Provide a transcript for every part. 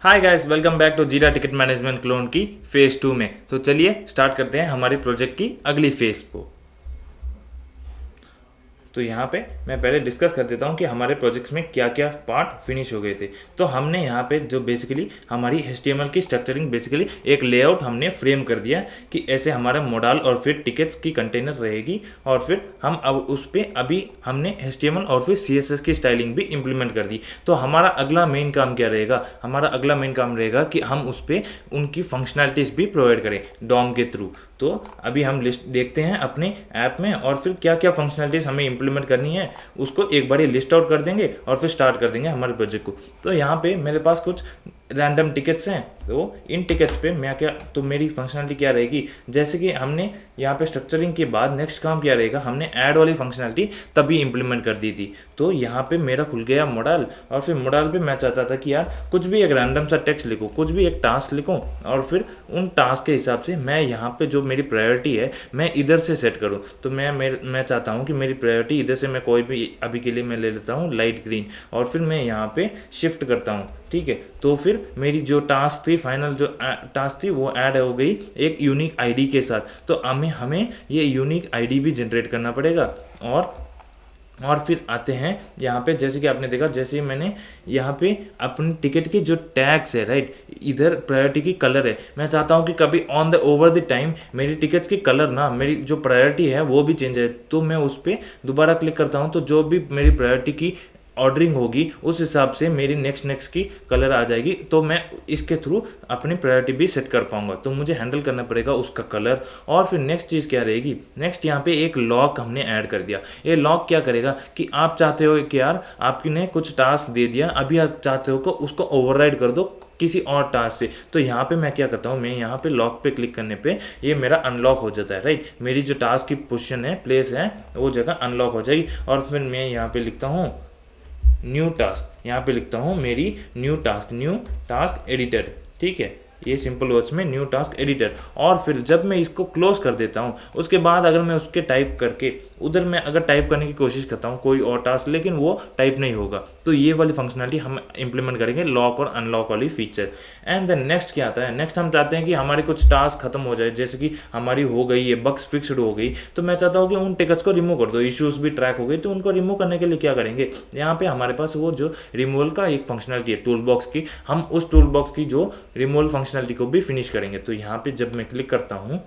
Hi guys, welcome back to Jira ticket management clone की phase 2 में। तो चलिए स्टार्ट करते हैं हमारे प्रोजेक्ट की अगली फेज को। तो यहाँ पे मैं पहले डिस्कस कर देता हूँ कि हमारे प्रोजेक्ट्स में क्या क्या पार्ट फिनिश हो गए थे। तो हमने यहाँ पे जो बेसिकली हमारी HTML की स्ट्रक्चरिंग, बेसिकली एक लेआउट हमने फ्रेम कर दिया कि ऐसे हमारा मॉडल और फिर टिकट्स की कंटेनर रहेगी। और फिर हम अब उस पर अभी हमने HTML और फिर CSS की स्टाइलिंग भी इम्प्लीमेंट कर दी। तो हमारा अगला मेन काम क्या रहेगा? हमारा अगला मेन काम रहेगा कि हम उस पर उनकी फंक्शनैलिटीज़ भी प्रोवाइड करें डॉम के थ्रू। तो अभी हम लिस्ट देखते हैं अपने ऐप में और फिर क्या क्या फंक्शनलिटीज़ हमें इंप्लीमेंट करनी है उसको एक बार लिस्ट आउट कर देंगे और फिर स्टार्ट कर देंगे हमारे प्रोजेक्ट को। तो यहाँ पे मेरे पास कुछ रैंडम टिकट्स हैं। तो इन टिकट्स पे मैं क्या, तो मेरी फंक्शनलिटी क्या रहेगी, जैसे कि हमने यहाँ पे स्ट्रक्चरिंग के बाद नेक्स्ट काम क्या रहेगा, हमने ऐड वाली फंक्शनलिटी तभी इंप्लीमेंट कर दी थी। तो यहाँ पे मेरा खुल गया मॉडल और फिर मॉडल पे मैं चाहता था कि यार कुछ भी एक रैंडम सा टेक्स्ट लिखो, कुछ भी एक टास्क लिखो और फिर उन टास्क के हिसाब से मैं यहाँ पे जो मेरी प्रायोरिटी है मैं इधर से सेट करूँ। तो मैं चाहता हूँ कि मेरी प्रायोरिटी इधर से मैं कोई भी अभी के लिए मैं ले लेता हूँ लाइट ग्रीन और फिर मैं यहाँ पे शिफ्ट करता हूँ। ठीक है, तो फिर मेरी जो टास्क थी, फाइनल जो टास्क थी वो ऐड हो गई एक यूनिक आईडी के साथ। तो हमें ये यूनिक आईडी भी जनरेट करना पड़ेगा। और फिर आते हैं यहाँ पे, जैसे कि आपने देखा, जैसे मैंने यहाँ पे अपनी टिकट के जो टैग्स है, राइट, इधर प्रायोरिटी की कलर है। मैं चाहता हूँ कि कभी on the over the time मेरी टिकट्स की कलर ना, मेरी जो प्रायोरिटी है वो भी चेंज है। तो मैं उस पर दोबारा क्लिक करता हूँ तो जो भी मेरी प्रायोरिटी की ऑर्डरिंग होगी उस हिसाब से मेरी नेक्स्ट की कलर आ जाएगी। तो मैं इसके थ्रू अपनी प्रायोरिटी भी सेट कर पाऊंगा। तो मुझे हैंडल करना पड़ेगा उसका कलर। और फिर नेक्स्ट चीज़ क्या रहेगी, नेक्स्ट यहाँ पे एक लॉक हमने ऐड कर दिया। ये लॉक क्या करेगा कि आप चाहते हो कि यार आपने कुछ टास्क दे दिया, अभी आप चाहते हो कि उसको ओवरराइड कर दो किसी और टास्क से। तो यहाँ पे मैं क्या करता हूँ, मैं यहाँ पे लॉक पे क्लिक करने पे ये मेरा अनलॉक हो जाता है, राइट। मेरी जो टास्क की पोजीशन है, प्लेस है, वो जगह अनलॉक हो जाएगी। और फिर मैं यहाँ पे लिखता हूँ न्यू टास्क, यहाँ पे लिखता हूँ मेरी न्यू टास्क एडिटर। ठीक है, ये सिंपल वर्ड्स में न्यू टास्क एडिटर। और फिर जब मैं इसको क्लोज कर देता हूँ उसके बाद अगर मैं उसके टाइप करके उधर मैं अगर टाइप करने की कोशिश करता हूँ कोई और टास्क, लेकिन वो टाइप नहीं होगा। तो ये वाली फंक्शनलिटी हम इंप्लीमेंट करेंगे, लॉक और अनलॉक वाली फीचर। एंड देन नेक्स्ट क्या आता है, नेक्स्ट हम चाहते हैं कि हमारे कुछ टास्क खत्म हो जाए, जैसे कि हमारी हो गई ये बग्स फिक्स्ड हो गई। तो मैं चाहता हूँ कि उन टिकट्स को रिमूव कर दो, इश्यूज भी ट्रैक हो गई। तो उनको रिमूव करने के लिए क्या करेंगे, यहाँ पे हमारे पास वो जो रिमूवल का एक फंक्शनलिटी है टूल बॉक्स की, हम उस टूल बॉक्स की जो रिमूवल फंक्शनलिटी को भी फिनिश करेंगे। तो यहाँ पे जब मैं क्लिक करता हूँ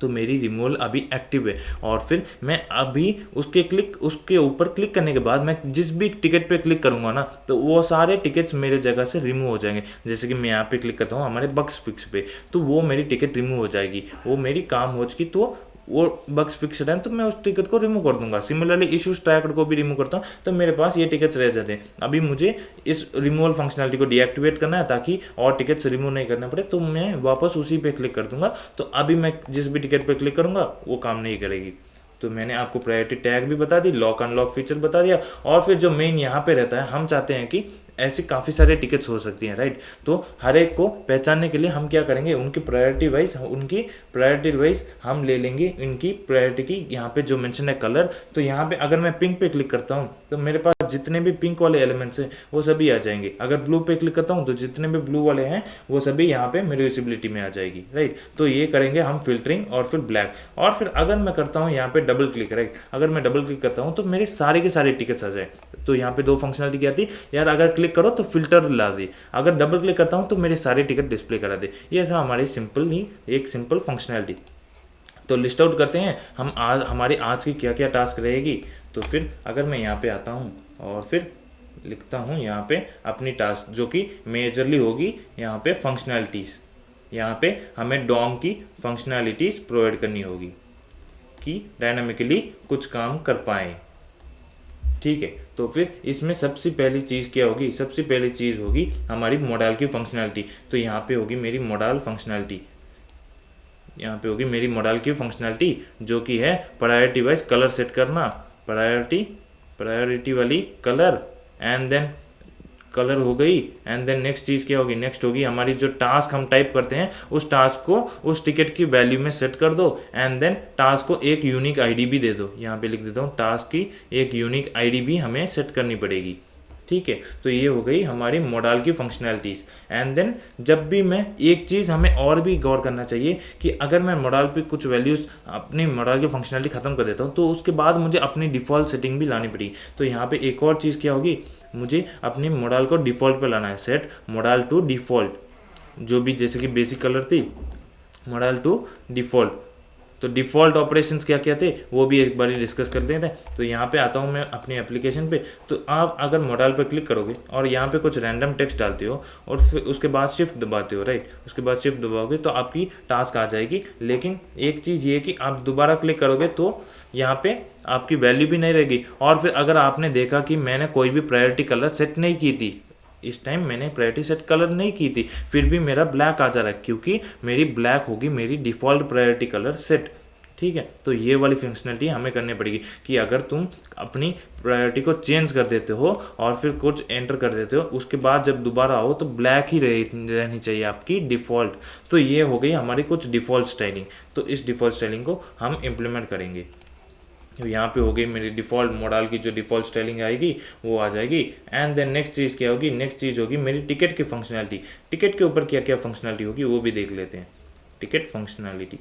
तो मेरी रिमूवल अभी एक्टिव है। और फिर मैं अभी उसके ऊपर क्लिक करने के बाद मैं जिस भी टिकट पे क्लिक करूंगा ना, तो वो सारे टिकट्स मेरे जगह से रिमूव हो जाएंगे। जैसे कि मैं यहाँ पे क्लिक करता हूँ हमारे बग्स फिक्स पे, तो वो मेरी टिकट रिमूव हो जाएगी, वो मेरी काम हो चुकी। तो वो बग्स फिक्स्ड है तो मैं उस टिकट को रिमूव कर दूंगा। सिमिलरली इश्यूज ट्रैकर को भी रिमूव करता हूँ तो मेरे पास ये टिकट्स रह जाते हैं। अभी मुझे इस रिमूवल फंक्शनलिटी को डीएक्टिवेट करना है ताकि और टिकट्स रिमूव नहीं करना पड़े। तो मैं वापस उसी पे क्लिक कर दूंगा। तो अभी मैं जिस भी टिकट पे क्लिक करूंगा वो काम नहीं करेगी। तो मैंने आपको प्रायोरिटी टैग भी बता दी, लॉक अनलॉक फीचर बता दिया। और फिर जो मेन यहाँ पे रहता है, हम चाहते हैं कि ऐसी काफ़ी सारे टिकट्स हो सकती हैं, राइट। तो हर एक को पहचानने के लिए हम क्या करेंगे, उनकी प्रायोरिटी वाइज हम ले लेंगे इनकी प्रायोरिटी की। यहाँ पे जो मेंशन है कलर, तो यहाँ पे अगर मैं पिंक पे क्लिक करता हूँ तो मेरे पास जितने भी पिंक वाले एलिमेंट्स हैं वो सभी आ जाएंगे। अगर ब्लू पे क्लिक करता हूँ तो जितने भी ब्लू वाले हैं वो सभी यहाँ पे मेरी विजिबिलिटी में आ जाएगी, राइट। तो ये करेंगे हम फिल्टरिंग और फिर ब्लैक। और फिर अगर मैं करता हूँ यहाँ पे डबल क्लिक, राइट, अगर मैं डबल क्लिक करता हूँ तो मेरे सारे के सारे टिकट्स आ जाए। तो यहाँ पे दो फंक्शनलिटी क्या थी यार, अगर क्लिक करो तो फिल्टर ला दे, अगर डबल क्लिक करता हूँ तो मेरे सारे टिकट डिस्प्ले करा दे। ये था हमारी एक सिंपल फंक्शनलिटी। तो लिस्ट आउट करते हैं हम हमारी आज की क्या क्या टास्क रहेगी। तो फिर अगर मैं यहाँ पे आता हूँ और फिर लिखता हूँ यहाँ पे अपनी टास्क जो कि मेजरली होगी यहाँ पे फंक्शनैलिटीज़, यहाँ पे हमें डॉम की फंक्शनैलिटीज़ प्रोवाइड करनी होगी कि डायनामिकली कुछ काम कर पाएँ। ठीक है, तो फिर इसमें सबसे पहली चीज़ क्या होगी, सबसे पहली चीज़ होगी हमारी मॉडल की फंक्शनैलिटी। तो यहाँ पे होगी मेरी मॉडल फंक्शनैलिटी, यहाँ पे होगी मेरी मॉडल की फंक्शनैलिटी जो कि है प्रायोरिटी वाइज कलर सेट करना, प्रायोरिटी वाली कलर। एंड देन कलर हो गई। एंड देन नेक्स्ट चीज़ क्या होगी, नेक्स्ट होगी हमारी जो टास्क हम टाइप करते हैं उस टास्क को उस टिकट की वैल्यू में सेट कर दो। एंड देन टास्क को एक यूनिक आईडी भी दे दो। यहाँ पे लिख देता हूँ टास्क की एक यूनिक आईडी भी हमें सेट करनी पड़ेगी। ठीक है। तो ये हो गई हमारी मॉडल की फंक्शनैलिटीज़। एंड देन जब भी मैं एक चीज़ हमें और भी गौर करना चाहिए कि अगर मैं मॉडल पे कुछ वैल्यूज़ अपनी मॉडल की फंक्शनैलिटी ख़त्म कर देता हूँ तो उसके बाद मुझे अपनी डिफ़ॉल्ट सेटिंग भी लानी पड़ेगी। तो यहाँ पे एक और चीज़ क्या होगी, मुझे अपनी मॉडल को डिफ़ॉल्ट पे लाना है, सेट मॉडल टू डिफ़ॉल्ट, जो भी जैसे कि बेसिक कलर थी मॉडल टू डिफ़ॉल्ट। तो डिफ़ॉल्ट ऑपरेशंस क्या क्या थे वो भी एक बार डिस्कस कर लेते हैं। तो यहाँ पे आता हूँ मैं अपनी एप्लीकेशन पे। तो आप अगर मॉडल पर क्लिक करोगे और यहाँ पे कुछ रैंडम टेक्स्ट डालते हो और फिर उसके बाद शिफ्ट दबाते हो, राइट, उसके बाद शिफ्ट दबाओगे तो आपकी टास्क आ जाएगी। लेकिन एक चीज़ ये कि आप दोबारा क्लिक करोगे तो यहाँ पे आपकी वैल्यू भी नहीं रहेगी। और फिर अगर आपने देखा कि मैंने कोई भी प्रायोरिटी कलर सेट नहीं की थी, इस टाइम मैंने प्रायोरिटी सेट कलर नहीं की थी, फिर भी मेरा ब्लैक आ जा रहा है क्योंकि मेरी ब्लैक होगी मेरी डिफ़ॉल्ट प्रायोरिटी कलर सेट। ठीक है, तो ये वाली फंक्शनलिटी हमें करनी पड़ेगी कि अगर तुम अपनी प्रायोरिटी को चेंज कर देते हो और फिर कुछ एंटर कर देते हो, उसके बाद जब दोबारा आओ तो ब्लैक ही रहनी चाहिए आपकी डिफ़ॉल्ट। तो ये हो गई हमारी कुछ डिफ़ॉल्ट स्टाइलिंग। तो इस डिफ़ॉल्ट स्टाइलिंग को हम इम्प्लीमेंट करेंगे। तो यहाँ पे हो गई मेरी डिफ़ॉल्ट मॉडल की जो डिफ़ॉल्ट स्टाइलिंग आएगी वो आ जाएगी। एंड देन नेक्स्ट चीज़ क्या होगी, नेक्स्ट चीज़ होगी मेरी टिकट की फंक्शनैलिटी। टिकट के ऊपर क्या क्या फंक्शनैलिटी होगी वो भी देख लेते हैं। टिकट फंक्शनैलिटी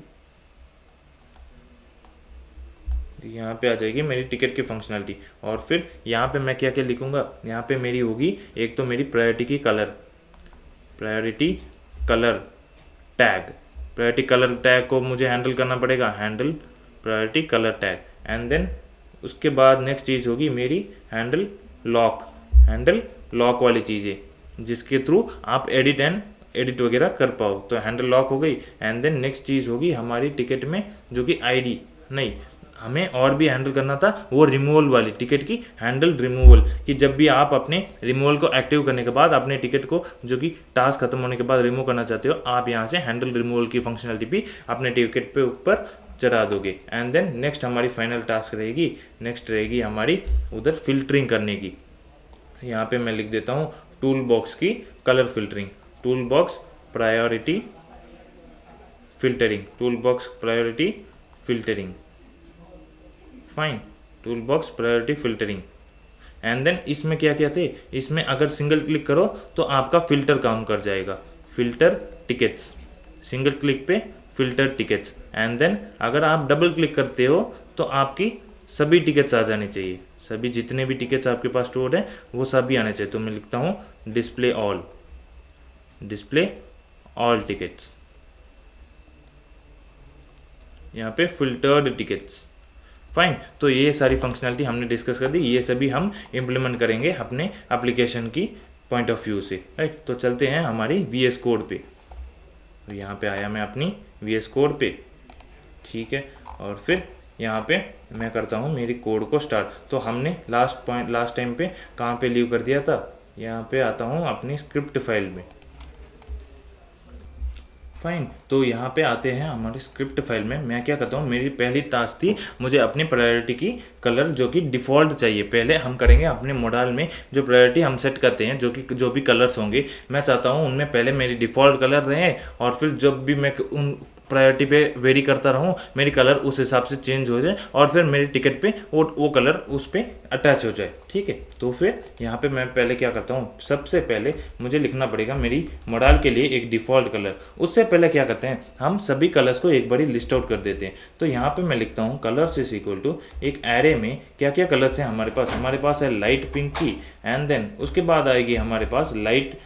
यहाँ पे आ जाएगी मेरी टिकट की फंक्शनैलिटी। और फिर यहाँ पे मैं क्या क्या लिखूँगा, यहाँ पे मेरी होगी एक तो मेरी priority colour tag. Priority colour tag को मुझे हैंडल करना पड़ेगा, handle priority colour tag. And then उसके बाद नेक्स्ट चीज़ होगी मेरी हैंडल लॉक वाली चीज़ें जिसके थ्रू आप एडिट वगैरह कर पाओ। तो हैंडल लॉक हो गई। एंड देन नेक्स्ट चीज़ होगी हमारी टिकट में जो कि आईडी नहीं, हमें और भी हैंडल करना था वो रिमूवल वाली, टिकट की हैंडल रिमूवल, कि जब भी आप अपने रिमूवल को एक्टिव करने के बाद अपने टिकट को जो कि टास्क खत्म होने के बाद रिमूव करना चाहते हो, आप यहाँ से हैंडल रिमूवल की फंक्शनलिटी भी अपने टिकट पे ऊपर चढ़ा दोगे। एंड देन नेक्स्ट हमारी फाइनल टास्क रहेगी, नेक्स्ट रहेगी हमारी उधर फिल्टरिंग करने की। यहाँ पे मैं लिख देता हूँ टूल बॉक्स की colour filtering, tool box priority filtering, fine, tool box priority filtering. And then इसमें क्या क्या थे, इसमें अगर सिंगल क्लिक करो तो आपका फिल्टर काम कर जाएगा, फिल्टर टिकट्स, सिंगल क्लिक पे फिल्टर टिकट्स। एंड देन अगर आप डबल क्लिक करते हो तो आपकी सभी टिकट्स आ जाने चाहिए, सभी जितने भी टिकट्स आपके पास स्टोर्ड हैं वो सभी आने चाहिए। तो मैं लिखता हूँ डिस्प्ले ऑल टिकट्स, यहाँ पे फिल्टर्ड टिकट्स, फाइन। तो ये सारी फंक्शनैलिटी हमने डिस्कस कर दी, ये सभी हम इम्प्लीमेंट करेंगे अपने एप्लीकेशन की पॉइंट ऑफ व्यू से, राइट। तो चलते हैं हमारी VS कोड पे। तो यहाँ पे आया मैं अपनी VS कोड पे, ठीक है। और फिर यहाँ पे मैं करता हूँ मेरी कोड को स्टार्ट। तो हमने लास्ट टाइम पे कहाँ पे लीव कर दिया था, यहाँ पे आता हूँ अपनी स्क्रिप्ट फाइल में, फाइन। तो यहाँ पे आते हैं हमारी स्क्रिप्ट फाइल में। मैं क्या करता हूँ, मेरी पहली टास्क थी मुझे अपनी प्रायोरिटी की कलर जो कि डिफ़ॉल्ट चाहिए। पहले हम करेंगे अपने मॉडल में जो प्रायोरिटी हम सेट करते हैं, जो भी कलर्स होंगे, मैं चाहता हूँ उनमें पहले मेरी डिफ़ॉल्ट कलर रहे और फिर जब भी मैं उन प्रायोरिटी पे वेरी करता रहूँ मेरी कलर उस हिसाब से चेंज हो जाए और फिर मेरी टिकट पे वो कलर उस पर अटैच हो जाए, ठीक है। तो फिर यहाँ पे मैं पहले क्या करता हूँ, सबसे पहले मुझे लिखना पड़ेगा मेरी मॉडल के लिए एक डिफ़ॉल्ट कलर। उससे पहले क्या करते हैं, हम सभी कलर्स को एक बारी लिस्ट आउट कर देते हैं। तो यहाँ पे मैं लिखता हूँ कलर्स इज इक्वल टू एक एरे में क्या क्या कलर्स हैं हमारे पास है लाइट पिंक की। एंड देन उसके बाद आएगी हमारे पास लाइट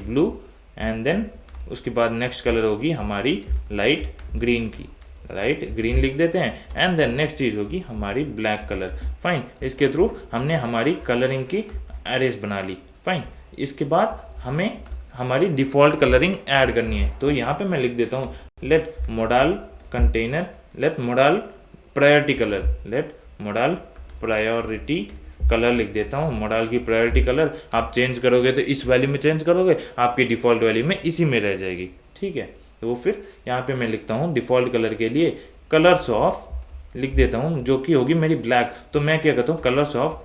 ब्लू। एंड देन उसके बाद नेक्स्ट कलर होगी हमारी लाइट ग्रीन की, लाइट ग्रीन लिख देते हैं। एंड देन नेक्स्ट चीज़ होगी हमारी ब्लैक कलर, फाइन। इसके थ्रू हमने हमारी कलरिंग की एरेज बना ली, फाइन। इसके बाद हमें हमारी डिफ़ॉल्ट कलरिंग ऐड करनी है। तो यहाँ पे मैं लिख देता हूँ लेट मॉडल प्रायोरिटी कलर लिख देता हूँ। मॉडल की प्रायोरिटी कलर आप चेंज करोगे तो इस वैल्यू में चेंज करोगे, आपकी डिफ़ॉल्ट वैल्यू में इसी में रह जाएगी, ठीक है। तो फिर यहाँ पे मैं लिखता हूँ डिफ़ॉल्ट कलर के लिए कलर्स ऑफ लिख देता हूँ जो कि होगी मेरी ब्लैक। तो मैं क्या करता हूँ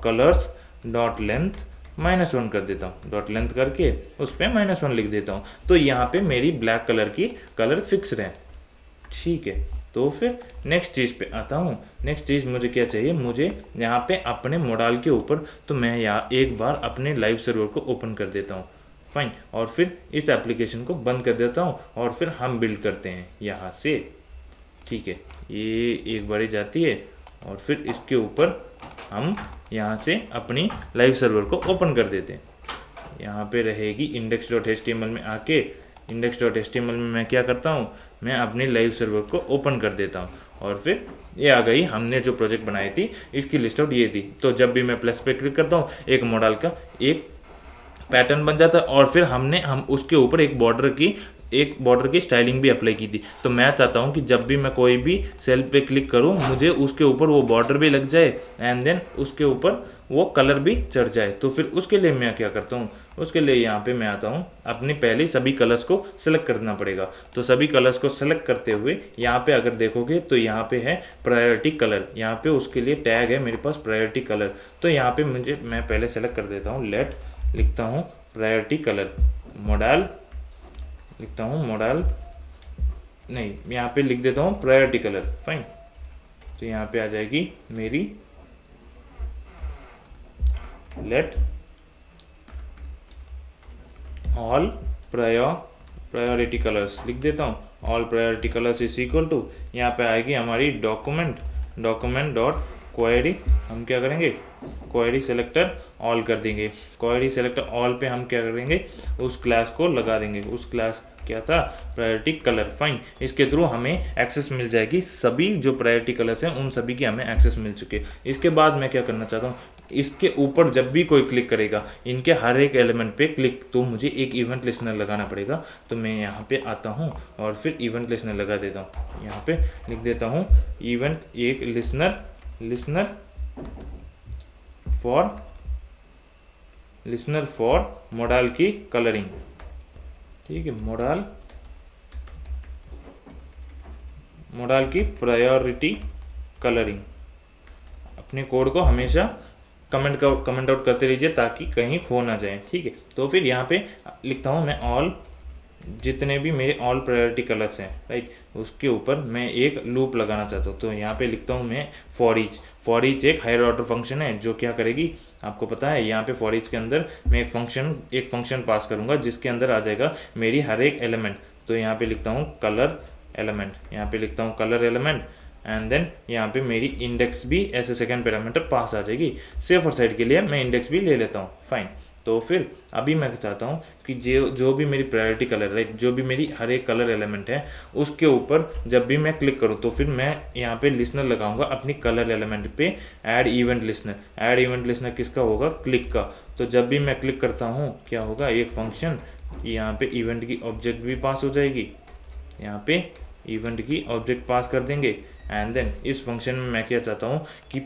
कलर्स डॉट लेंथ -1 कर देता हूँ, डॉट लेंथ करके उस पर -1 लिख देता हूँ। तो यहाँ पे मेरी ब्लैक कलर की कलर फिक्स रहे, ठीक है। तो फिर नेक्स्ट चीज़ पे आता हूँ। नेक्स्ट चीज़ मुझे क्या चाहिए, मुझे यहाँ पे अपने मॉडल के ऊपर, तो मैं यहाँ एक बार अपने लाइव सर्वर को ओपन कर देता हूँ, फाइन, और फिर इस एप्लीकेशन को बंद कर देता हूँ और फिर हम बिल्ड करते हैं यहाँ से। ठीक है, ये एक बारी जाती है और फिर इसके ऊपर हम यहाँ से अपनी लाइव सर्वर को ओपन कर देते हैं। यहाँ पे रहेगी index.html में आके index.html में मैं क्या करता हूँ, मैं अपने लाइव सर्वर को ओपन कर देता हूँ और फिर ये आ गई, हमने जो प्रोजेक्ट बनाई थी इसकी लिस्ट आउट ये थी। तो जब भी मैं प्लस पे क्लिक करता हूँ एक मॉडल का एक पैटर्न बन जाता है और फिर हम उसके ऊपर एक बॉर्डर की स्टाइलिंग भी अप्लाई की थी। तो मैं चाहता हूँ कि जब भी मैं कोई भी सेल पे क्लिक करूँ मुझे उसके ऊपर वो बॉर्डर भी लग जाए एंड देन उसके ऊपर वो कलर भी चढ़ जाए। तो फिर उसके लिए मैं क्या करता हूँ, उसके लिए यहाँ पे मैं आता हूँ, अपने पहले सभी कलर्स को सेलेक्ट करना पड़ेगा। तो सभी कलर्स को सेलेक्ट करते हुए यहाँ पे अगर देखोगे तो यहाँ पे है प्रायोरिटी कलर, यहाँ पे उसके लिए टैग है मेरे पास प्रायोरिटी कलर। तो यहाँ पे मैं पहले सेलेक्ट कर देता हूँ, लिखता हूँ प्रायोरिटी कलर मॉडल, लिखता हूँ मॉडल नहीं, यहाँ पे लिख देता हूँ प्रायोरिटी कलर, फाइन। तो यहाँ पे आ जाएगी मेरी लेट ऑल प्रायोरिटी कलर्स, लिख देता हूँ all priority colours is equal to, यहाँ पे आएगी हमारी डॉक्यूमेंट डॉट क्वेरी, हम क्या करेंगे क्वेरी सेलेक्टर ऑल कर देंगे। क्वेरी सेलेक्टर ऑल पे हम क्या करेंगे, उस क्लास को लगा देंगे, उस क्लास क्या था प्रायोरिटी कलर, फाइन। इसके थ्रू हमें एक्सेस मिल जाएगी, सभी जो प्रायोरिटी कलर्स हैं उन सभी की हमें एक्सेस मिल चुके। इसके बाद मैं क्या करना चाहता हूँ, इसके ऊपर जब भी कोई क्लिक करेगा इनके हर एक एलिमेंट पे क्लिक, तो मुझे एक इवेंट लिस्नर लगाना पड़ेगा। तो मैं यहाँ पे आता हूँ और फिर इवेंट लिस्नर लगा देता हूँ, यहाँ पे लिख देता हूँ इवेंट एक लिस्नर फॉर मॉडल की कलरिंग। ठीक है, मॉडल की प्रायोरिटी कलरिंग। अपने कोड को हमेशा कमेंट आउट करते रहिए ताकि कहीं खो ना जाए। ठीक है, तो फिर यहाँ पे लिखता हूँ मैं ऑल, जितने भी मेरे ऑल प्रायोरिटी कलर्स हैं, राइट, उसके ऊपर मैं एक लूप लगाना चाहता हूँ। तो यहाँ पे लिखता हूँ मैं फॉर ईच एक हायर ऑर्डर फंक्शन है जो क्या करेगी आपको पता है। यहाँ पे फॉर ईच के अंदर मैं एक फंक्शन पास करूँगा जिसके अंदर आ जाएगा मेरी हर एक एलिमेंट। तो यहाँ पे लिखता हूँ कलर एलिमेंट, यहाँ पे लिखता हूँ कलर एलिमेंट एंड देन यहाँ पे मेरी इंडेक्स भी ऐसे सेकेंड पैरामीटर पास आ जाएगी। सेफर साइड के लिए मैं इंडेक्स भी ले लेता हूँ, फाइन। तो फिर अभी मैं चाहता हूँ कि जो भी मेरी प्रायोरिटी कलर है, जो भी मेरी हर एक कलर एलिमेंट है उसके ऊपर जब भी मैं क्लिक करूँ तो फिर मैं यहाँ पे लिस्नर लगाऊंगा अपनी कलर एलिमेंट पे, ऐड इवेंट लिस्नर किसका होगा, क्लिक का। तो जब भी मैं क्लिक करता हूँ क्या होगा, एक फंक्शन यहाँ पे इवेंट की ऑब्जेक्ट भी पास हो जाएगी, यहाँ पे इवेंट की ऑब्जेक्ट पास कर देंगे एंड देन इस फंक्शन में मैं क्या चाहता हूँ कि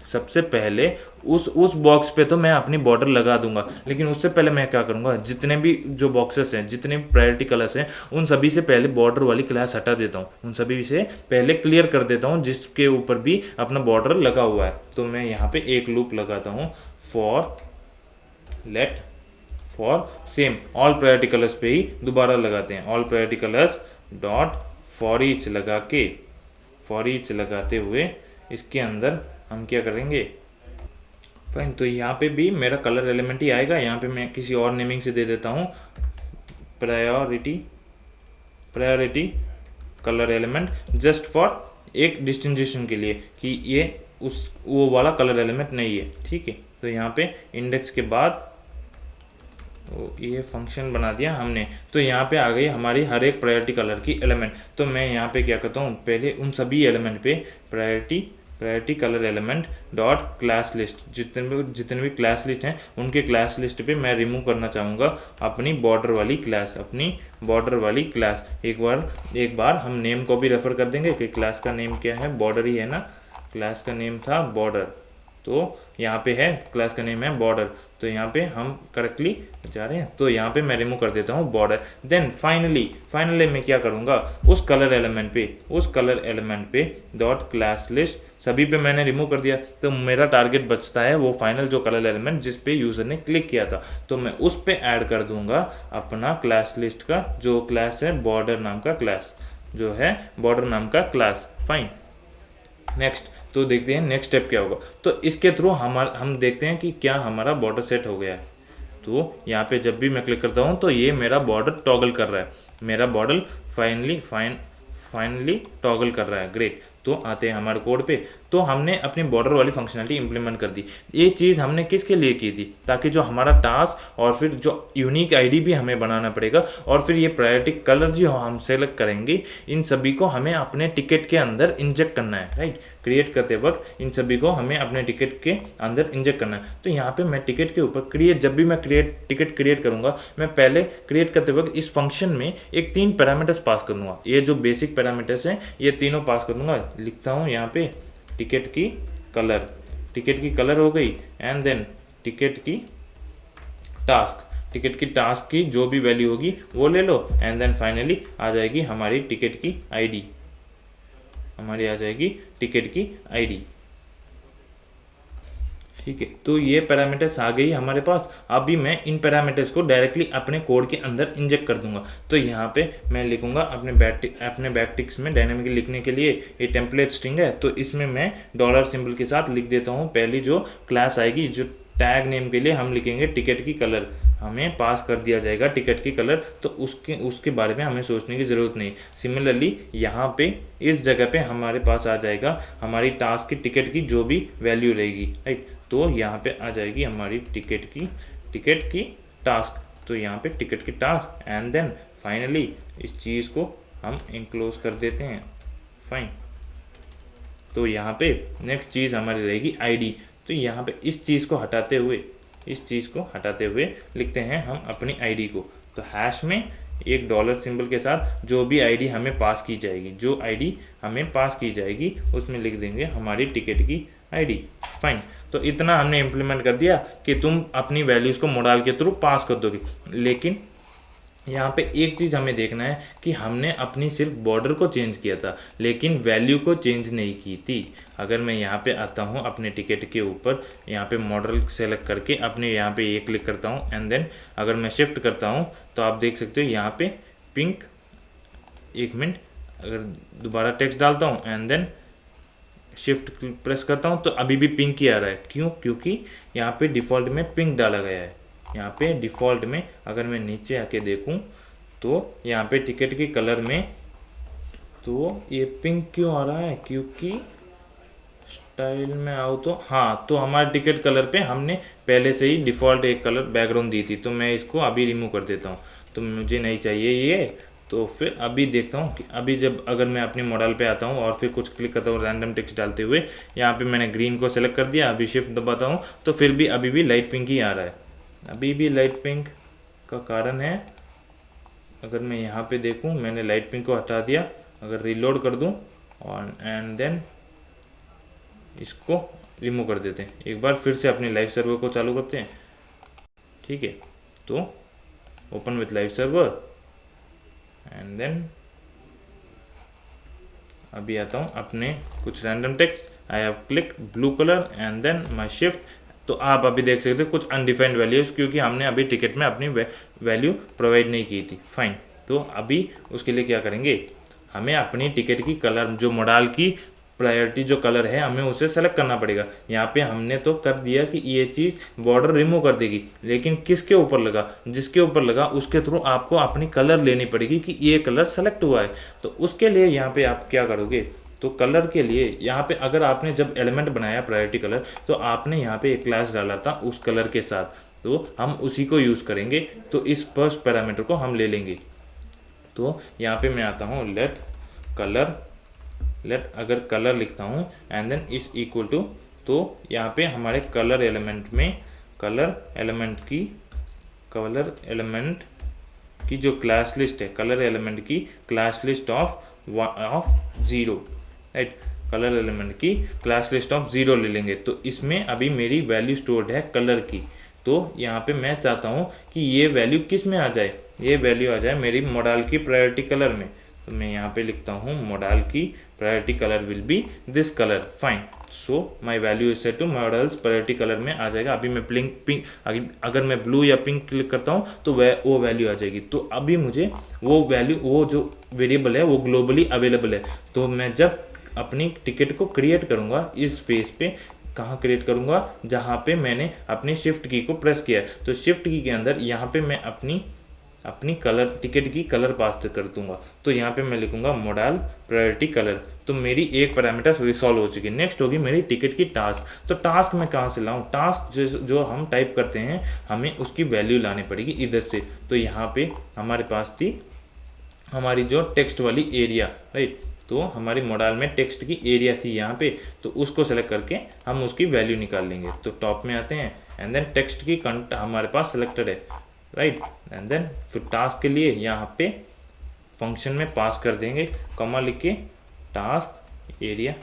सबसे पहले उस बॉक्स पे तो मैं अपनी बॉर्डर लगा दूंगा, लेकिन उससे पहले मैं क्या करूंगा, जितने भी जो बॉक्सेस हैं, जितने भी प्रायोरिटी कलर्स हैं, उन सभी से पहले बॉर्डर वाली क्लास हटा देता हूँ, उन सभी से पहले क्लियर कर देता हूँ जिसके ऊपर भी अपना बॉर्डर लगा हुआ है। तो मैं यहाँ पे एक लूप लगाता हूँ for same all priority colours पे ही दोबारा लगाते हैं, all priority colours dot for each लगाते हुए इसके अंदर हम क्या करेंगे, फाइन। तो यहाँ पे भी मेरा कलर एलिमेंट ही आएगा, यहाँ पे मैं किसी और नेमिंग से दे देता हूँ priority colour element, just for एक डिस्टिंक्शन के लिए कि ये वो वाला कलर एलिमेंट नहीं है। ठीक है, तो यहाँ पे इंडेक्स के बाद ये फंक्शन बना दिया हमने। तो यहाँ पे आ गई हमारी हर एक प्रायोरिटी कलर की एलिमेंट। तो मैं यहाँ पे क्या करता हूँ, पहले उन सभी एलिमेंट पे priority colour element dot class list, जितने भी क्लास लिस्ट हैं उनके क्लास लिस्ट पे मैं रिमूव करना चाहूँगा अपनी बॉर्डर वाली क्लास। एक बार हम नेम को भी रेफर कर देंगे कि क्लास का नेम क्या है, बॉर्डर ही है ना, क्लास का नेम था बॉर्डर, तो यहाँ पे है क्लास का नेम है बॉर्डर। तो यहाँ पे हम करेक्टली जा रहे हैं, तो यहाँ पे मैं रिमूव कर देता हूँ बॉर्डर। देन फाइनली मैं क्या करूँगा, उस कलर एलिमेंट पे डॉट क्लास लिस्ट सभी पे मैंने रिमूव कर दिया। तो मेरा टारगेट बचता है वो फाइनल जो कलर एलिमेंट जिस पे यूज़र ने क्लिक किया था, तो मैं उस पे ऐड कर दूंगा अपना क्लास लिस्ट का जो क्लास है बॉर्डर नाम का क्लास। जो है बॉर्डर नाम का क्लास। फाइन। नेक्स्ट तो देखते हैं नेक्स्ट स्टेप क्या होगा। तो इसके थ्रू हम देखते हैं कि क्या हमारा बॉर्डर सेट हो गया है। तो यहाँ पे जब भी मैं क्लिक करता हूँ तो ये मेरा बॉर्डर टॉगल कर रहा है, मेरा बॉर्डर फाइनली टॉगल कर रहा है। ग्रेट। तो आते हैं हमारे कोड पे। तो हमने अपनी बॉर्डर वाली फंक्शनलिटी इंप्लीमेंट कर दी। ये चीज़ हमने किसके लिए की थी, ताकि जो हमारा टास्क और फिर जो यूनिक आईडी भी हमें बनाना पड़ेगा और फिर ये प्रायोरिटी कलर जो हम सेलेक्ट करेंगे, इन सभी को हमें अपने टिकट के अंदर इंजेक्ट करना है। राइट, क्रिएट करते वक्त इन सभी को हमें अपने टिकट के अंदर इंजेक्ट करना है। तो यहाँ पे मैं टिकट के ऊपर जब भी मैं टिकट क्रिएट करूँगा, मैं पहले क्रिएट करते वक्त इस फंक्शन में एक 3 पैरामीटर्स पास कर दूंगा। ये जो बेसिक पैरामीटर्स हैं ये तीनों पास कर दूंगा। लिखता हूँ यहाँ पे टिकट की कलर हो गई, एंड देन टिकट की टास्क की जो भी वैल्यू होगी वो ले लो, एंड देन फाइनली आ जाएगी हमारी टिकट की आईडी। ठीक है, तो ये पैरामीटर्स आ गई हमारे पास। अभी मैं इन पैरामीटर्स को डायरेक्टली अपने कोड के अंदर इंजेक्ट कर दूंगा। तो यहाँ पे मैं लिखूंगा अपने बैकटिक्स में डायनेमिकली लिखने के लिए ये टेम्पलेट स्ट्रिंग है, तो इसमें मैं डॉलर सिंबल के साथ लिख देता हूँ। पहली जो क्लास आएगी, जो टैग नेम के लिए हम लिखेंगे टिकट की कलर, हमें पास कर दिया जाएगा टिकट की कलर, तो उसके बारे में हमें सोचने की ज़रूरत नहीं। सिमिलरली यहाँ पे इस जगह पे हमारे पास आ जाएगा हमारी टास्क की टिकट की जो भी वैल्यू रहेगी। राइट, तो यहाँ पे आ जाएगी हमारी टिकट की टास्क। तो यहाँ पे टिकट की टास्क, एंड देन फाइनली इस चीज़ को हम इनक्लोज कर देते हैं। फाइन। तो यहाँ पे नेक्स्ट चीज़ हमारी रहेगी आईडी। तो यहाँ पे इस चीज़ को हटाते हुए लिखते हैं हम अपनी आईडी को। तो हैश में एक डॉलर सिंबल के साथ जो भी आईडी हमें पास की जाएगी, उसमें लिख देंगे हमारी टिकट की आईडी। फाइन। तो इतना हमने इम्प्लीमेंट कर दिया कि तुम अपनी वैल्यूज़ को मॉडल के थ्रू पास कर दोगे। लेकिन यहाँ पे एक चीज़ हमें देखना है कि हमने अपनी सिर्फ बॉर्डर को चेंज किया था, लेकिन वैल्यू को चेंज नहीं की थी। अगर मैं यहाँ पे आता हूँ अपने टिकट के ऊपर, यहाँ पे मॉडल सेलेक्ट करके अपने यहाँ पे ये क्लिक करता हूँ, एंड देन अगर मैं शिफ्ट करता हूँ तो आप देख सकते हो यहाँ पे पिंक, एक मिनट, अगर दोबारा टेक्स्ट डालता हूँ एंड देन शिफ्ट प्रेस करता हूँ तो अभी भी पिंक ही आ रहा है। क्यों? क्योंकि यहाँ पे डिफ़ॉल्ट में पिंक डाला गया है। यहाँ पे डिफ़ॉल्ट में अगर मैं नीचे आके देखूँ तो यहाँ पे टिकट की कलर में तो ये पिंक क्यों आ रहा है? क्योंकि स्टाइल में आओ तो हाँ, तो हमारे टिकट कलर पे हमने पहले से ही डिफ़ॉल्ट एक कलर बैकग्राउंड दी थी, तो मैं इसको अभी रिमूव कर देता हूँ। तो मुझे नहीं चाहिए ये, तो फिर अभी देखता हूँ कि अभी जब अगर मैं अपने मॉडल पे आता हूँ और फिर कुछ क्लिक करता हूँ रैंडम टेक्स्ट डालते हुए, यहाँ पे मैंने ग्रीन को सेलेक्ट कर दिया, अभी शिफ्ट दबाता हूँ तो फिर भी अभी भी लाइट पिंक ही आ रहा है। अभी भी लाइट पिंक का कारण है, अगर मैं यहाँ पे देखूँ मैंने लाइट पिंक को हटा दिया, अगर रीलोड कर दूँ और एंड देन इसको रिमूव कर देते हैं, एक बार फिर से अपने लाइव सर्वर को चालू करते हैं। ठीक है, तो open with live server and then अभी आता हूँ अपने कुछ random text, I have click blue colour and then my shift. तो आप अभी देख सकते हो कुछ अनडिफाइंड वैल्यूज, क्योंकि हमने अभी टिकट में अपनी वैल्यू प्रोवाइड नहीं की थी। फाइन। तो अभी उसके लिए क्या करेंगे, हमें अपनी टिकट की कलर जो मॉडल की प्रायोरिटी जो कलर है हमें उसे सेलेक्ट करना पड़ेगा। यहाँ पे हमने तो कर दिया कि ये चीज़ बॉर्डर रिमूव कर देगी, लेकिन किसके ऊपर लगा, जिसके ऊपर लगा उसके थ्रू आपको अपनी कलर लेनी पड़ेगी कि ये कलर सेलेक्ट हुआ है। तो उसके लिए यहाँ पे आप क्या करोगे, तो कलर के लिए यहाँ पे अगर आपने जब एलिमेंट बनाया प्रायोरिटी कलर, तो आपने यहाँ पे एक क्लास डाला था उस कलर के साथ, तो हम उसी को यूज़ करेंगे। तो इस फर्स्ट पैरामीटर को हम ले लेंगे। तो यहाँ पे मैं आता हूँ लेट अगर कलर लिखता हूँ एंड देन इस इक्वल टू, तो यहाँ पे हमारे कलर एलिमेंट की जो क्लास लिस्ट है, कलर एलिमेंट की class list of 0, right, colour element की क्लास लिस्ट ऑफ 0 ले लेंगे। तो इसमें अभी मेरी वैल्यू स्टोर्ड है कलर की, तो यहाँ पे मैं चाहता हूँ कि ये वैल्यू किस में आ जाए, ये वैल्यू आ जाए मेरी मॉडल की प्रायोरिटी कलर में। तो मैं यहाँ पे लिखता हूँ मॉडल की priority colour will be this colour, fine. So my value is set to models priority colour में आ जाएगा। अभी मैं पिंक अगर मैं ब्लू या पिंक क्लिक करता हूँ तो वो वैल्यू आ जाएगी। तो अभी मुझे वो वैल्यू, वो जो वेरिएबल है वो ग्लोबली अवेलेबल है। तो मैं जब अपनी टिकट को क्रिएट करूँगा इस फेस पे, कहाँ क्रिएट करूँगा, जहाँ पे मैंने अपनी शिफ्ट की को प्रेस किया है, तो शिफ्ट की के अंदर यहाँ पे मैं अपनी कलर, टिकट की कलर पास कर दूंगा। तो यहाँ पे मैं लिखूंगा मॉडल प्रायोरिटी कलर। तो मेरी एक पैरामीटर रिसॉल्व हो चुकी है। नेक्स्ट होगी मेरी टिकट की टास्क। तो टास्क मैं कहाँ से लाऊं? टास्क जो हम टाइप करते हैं हमें उसकी वैल्यू लानी पड़ेगी इधर से। तो यहाँ पे हमारे पास थी हमारी जो टेक्स्ट वाली एरिया, राइट। तो हमारी मॉडल में टेक्स्ट की एरिया थी यहाँ पे, तो उसको सेलेक्ट करके हम उसकी वैल्यू निकाल लेंगे। तो टॉप में आते हैं एंड देन टेक्स्ट की कंट हमारे पास सेलेक्टेड है, राइट। एंड देन फिर टास्क के लिए यहाँ पे फंक्शन में पास कर देंगे कॉमा लिख के टास्क एरिया।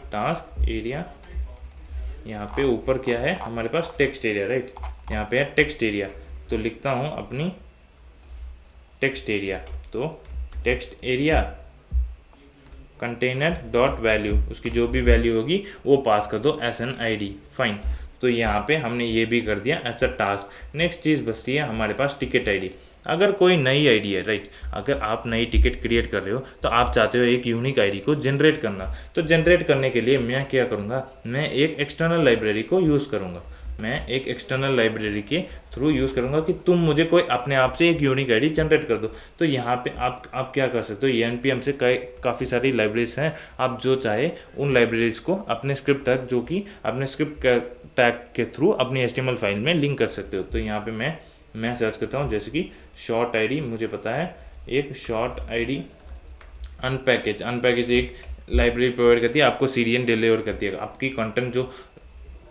यहाँ पे ऊपर क्या है हमारे पास टेक्स्ट एरिया, राइट। यहाँ पे है टेक्स्ट एरिया, तो लिखता हूँ अपनी टेक्स्ट एरिया। तो text area container dot value, उसकी जो भी वैल्यू होगी वो पास कर दो SNID, फाइन। तो यहाँ पे हमने ये भी कर दिया एज अ टास्क। नेक्स्ट चीज़ बचती है हमारे पास टिकट आईडी। अगर कोई नई आईडी है, राइट, अगर आप नई टिकट क्रिएट कर रहे हो तो आप चाहते हो एक यूनिक आईडी को जनरेट करना। तो जनरेट करने के लिए मैं क्या करूँगा, मैं एक एक्सटर्नल लाइब्रेरी को यूज़ करूँगा। मैं एक एक्सटर्नल लाइब्रेरी के थ्रू यूज़ करूँगा कि तुम मुझे कोई अपने आप से एक यूनिक आईडी जनरेट कर दो। तो यहाँ पे आप क्या कर सकते हो, ये npm से काफ़ी सारी लाइब्रेरीज हैं। आप जो चाहे उन लाइब्रेरीज को अपने स्क्रिप्ट तक, जो कि अपने स्क्रिप्ट टैग के थ्रू अपनी HTML फाइल में लिंक कर सकते हो। तो यहाँ पे मैं सर्च करता हूँ, जैसे कि शॉर्ट आईडी, मुझे पता है एक शॉर्ट आईडी अनपैकेज एक लाइब्रेरी प्रोवाइड करती है, आपको CDN डिलीवर करती है। आपकी कंटेंट जो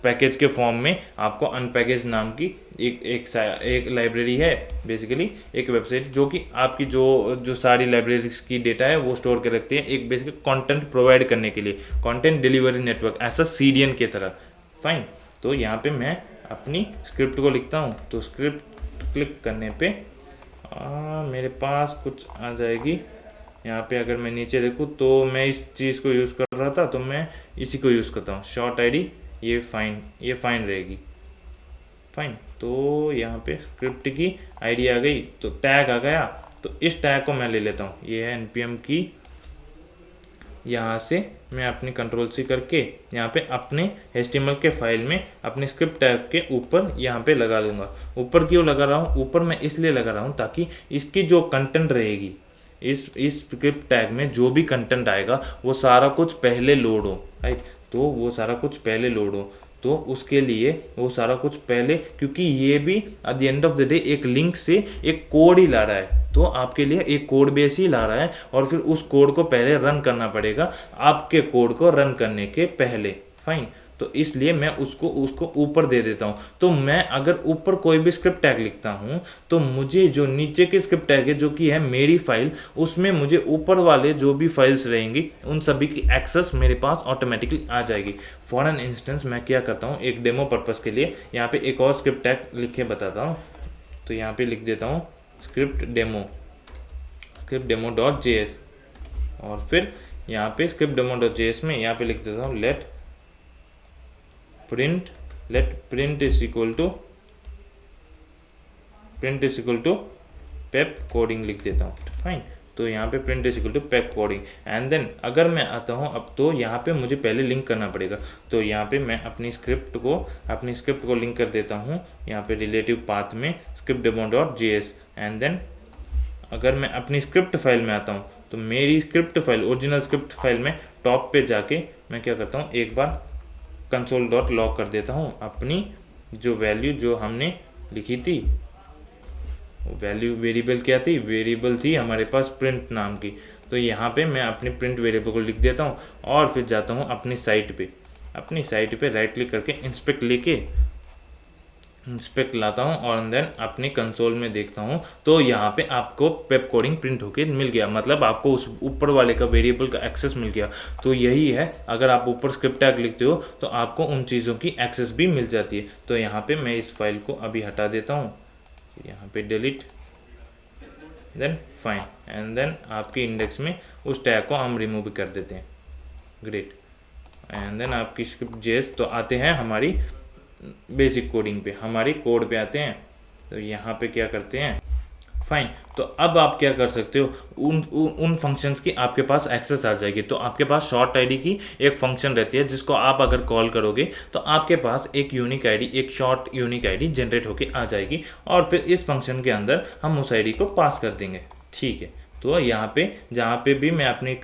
पैकेज के फॉर्म में आपको अनपैकेज नाम की एक लाइब्रेरी है, बेसिकली एक वेबसाइट, जो कि आपकी जो सारी लाइब्रेरीज की डेटा है वो स्टोर कर रखती है, एक बेसिकली कंटेंट प्रोवाइड करने के लिए, कंटेंट डिलीवरी नेटवर्क, ऐसा CDN की तरह, फाइन। तो यहाँ पे मैं अपनी स्क्रिप्ट को लिखता हूँ। तो स्क्रिप्ट क्लिक करने पे मेरे पास कुछ आ जाएगी। यहाँ पे अगर मैं नीचे देखूँ तो मैं इस चीज़ को यूज़ कर रहा था, तो मैं इसी को यूज़ करता हूँ, शॉर्ट आईडी। ये फाइन रहेगी, फाइन। तो यहाँ पे स्क्रिप्ट की आईडी आ गई, तो टैग आ गया। तो इस टैग को मैं ले लेता हूँ, ये है npm की। यहाँ से मैं अपनी Ctrl+C करके यहाँ पे अपने HTML के फाइल में अपने स्क्रिप्ट टैग के ऊपर यहाँ पे लगा दूंगा। ऊपर क्यों लगा रहा हूँ? ऊपर मैं इसलिए लगा रहा हूँ ताकि इसकी जो कंटेंट रहेगी, इस स्क्रिप्ट टैग में जो भी कंटेंट आएगा वो सारा कुछ पहले लोड हो, राइट। तो वो सारा कुछ पहले लोड हो, तो उसके लिए वो सारा कुछ पहले, क्योंकि ये भी at the end of the day एक लिंक से एक कोड ही ला रहा है, तो आपके लिए एक कोड बेस ही ला रहा है, और फिर उस कोड को पहले रन करना पड़ेगा आपके कोड को रन करने के पहले, फाइन। तो इसलिए मैं उसको ऊपर दे देता हूँ। तो मैं अगर ऊपर कोई भी स्क्रिप्ट टैग लिखता हूँ तो मुझे जो नीचे के स्क्रिप्ट टैग है, जो कि है मेरी फाइल, उसमें मुझे ऊपर वाले जो भी फाइल्स रहेंगी उन सभी की एक्सेस मेरे पास ऑटोमेटिकली आ जाएगी। फॉर एन इंस्टेंस मैं क्या करता हूँ, एक डेमो पर्पज़ के लिए यहाँ पे एक और स्क्रिप्ट टैग लिख के बताता हूँ। तो यहाँ पे लिख देता हूँ स्क्रिप्ट डेमो.js, और फिर यहाँ पे स्क्रिप्ट डेमो.js में यहाँ पे लिख देता हूँ let print is equal to pep coding लिख देता हूँ, फाइन। तो यहाँ पे print is equal to pep coding. And then अगर मैं आता हूँ अब, तो यहाँ पे मुझे पहले लिंक करना पड़ेगा। तो यहाँ पे मैं अपनी स्क्रिप्ट को लिंक कर देता हूँ यहाँ पे रिलेटिव पाथ में स्क्रिप्ट डेमो.js। एंड देन अगर मैं अपनी स्क्रिप्ट फाइल में आता हूँ तो मेरी script file, original script file में टॉप पे जाके मैं क्या करता हूँ, एक बार console.log कर देता हूँ अपनी जो वैल्यू जो हमने लिखी थी, वैल्यू वेरिएबल क्या थी, वेरिएबल थी हमारे पास प्रिंट नाम की। तो यहाँ पे मैं अपने प्रिंट वेरिएबल को लिख देता हूँ, और फिर जाता हूँ अपनी साइट पे राइट क्लिक करके इंस्पेक्ट लाता हूँ, और देन अपने कंसोल में देखता हूँ तो यहाँ पे आपको पेप कोडिंग प्रिंट होके मिल गया, मतलब आपको उस ऊपर वाले का वेरिएबल का एक्सेस मिल गया। तो यही है, अगर आप ऊपर स्क्रिप्ट टैग लिखते हो तो आपको उन चीज़ों की एक्सेस भी मिल जाती है। तो यहाँ पे मैं इस फाइल को अभी हटा देता हूँ, यहाँ पे delete, then fine. And then आपके इंडेक्स में उस टैग को हम रिमूव कर देते हैं, ग्रेट। एंड देन आपकी स्क्रिप्ट जेएस। तो आते हैं हमारी बेसिक कोडिंग पे, हमारी कोड पे आते हैं। तो यहाँ पे क्या करते हैं, फाइन। तो अब आप क्या कर सकते हो, उन फंक्शंस की आपके पास एक्सेस आ जाएगी। तो आपके पास शॉर्ट आईडी की एक फंक्शन रहती है जिसको आप अगर कॉल करोगे तो आपके पास एक यूनिक आईडी, एक शॉर्ट यूनिक आईडी जनरेट होके आ जाएगी और फिर इस फंक्शन के अंदर हम उस आईडी को पास कर देंगे। ठीक है, तो यहाँ पे जहाँ पे भी मैं अपनी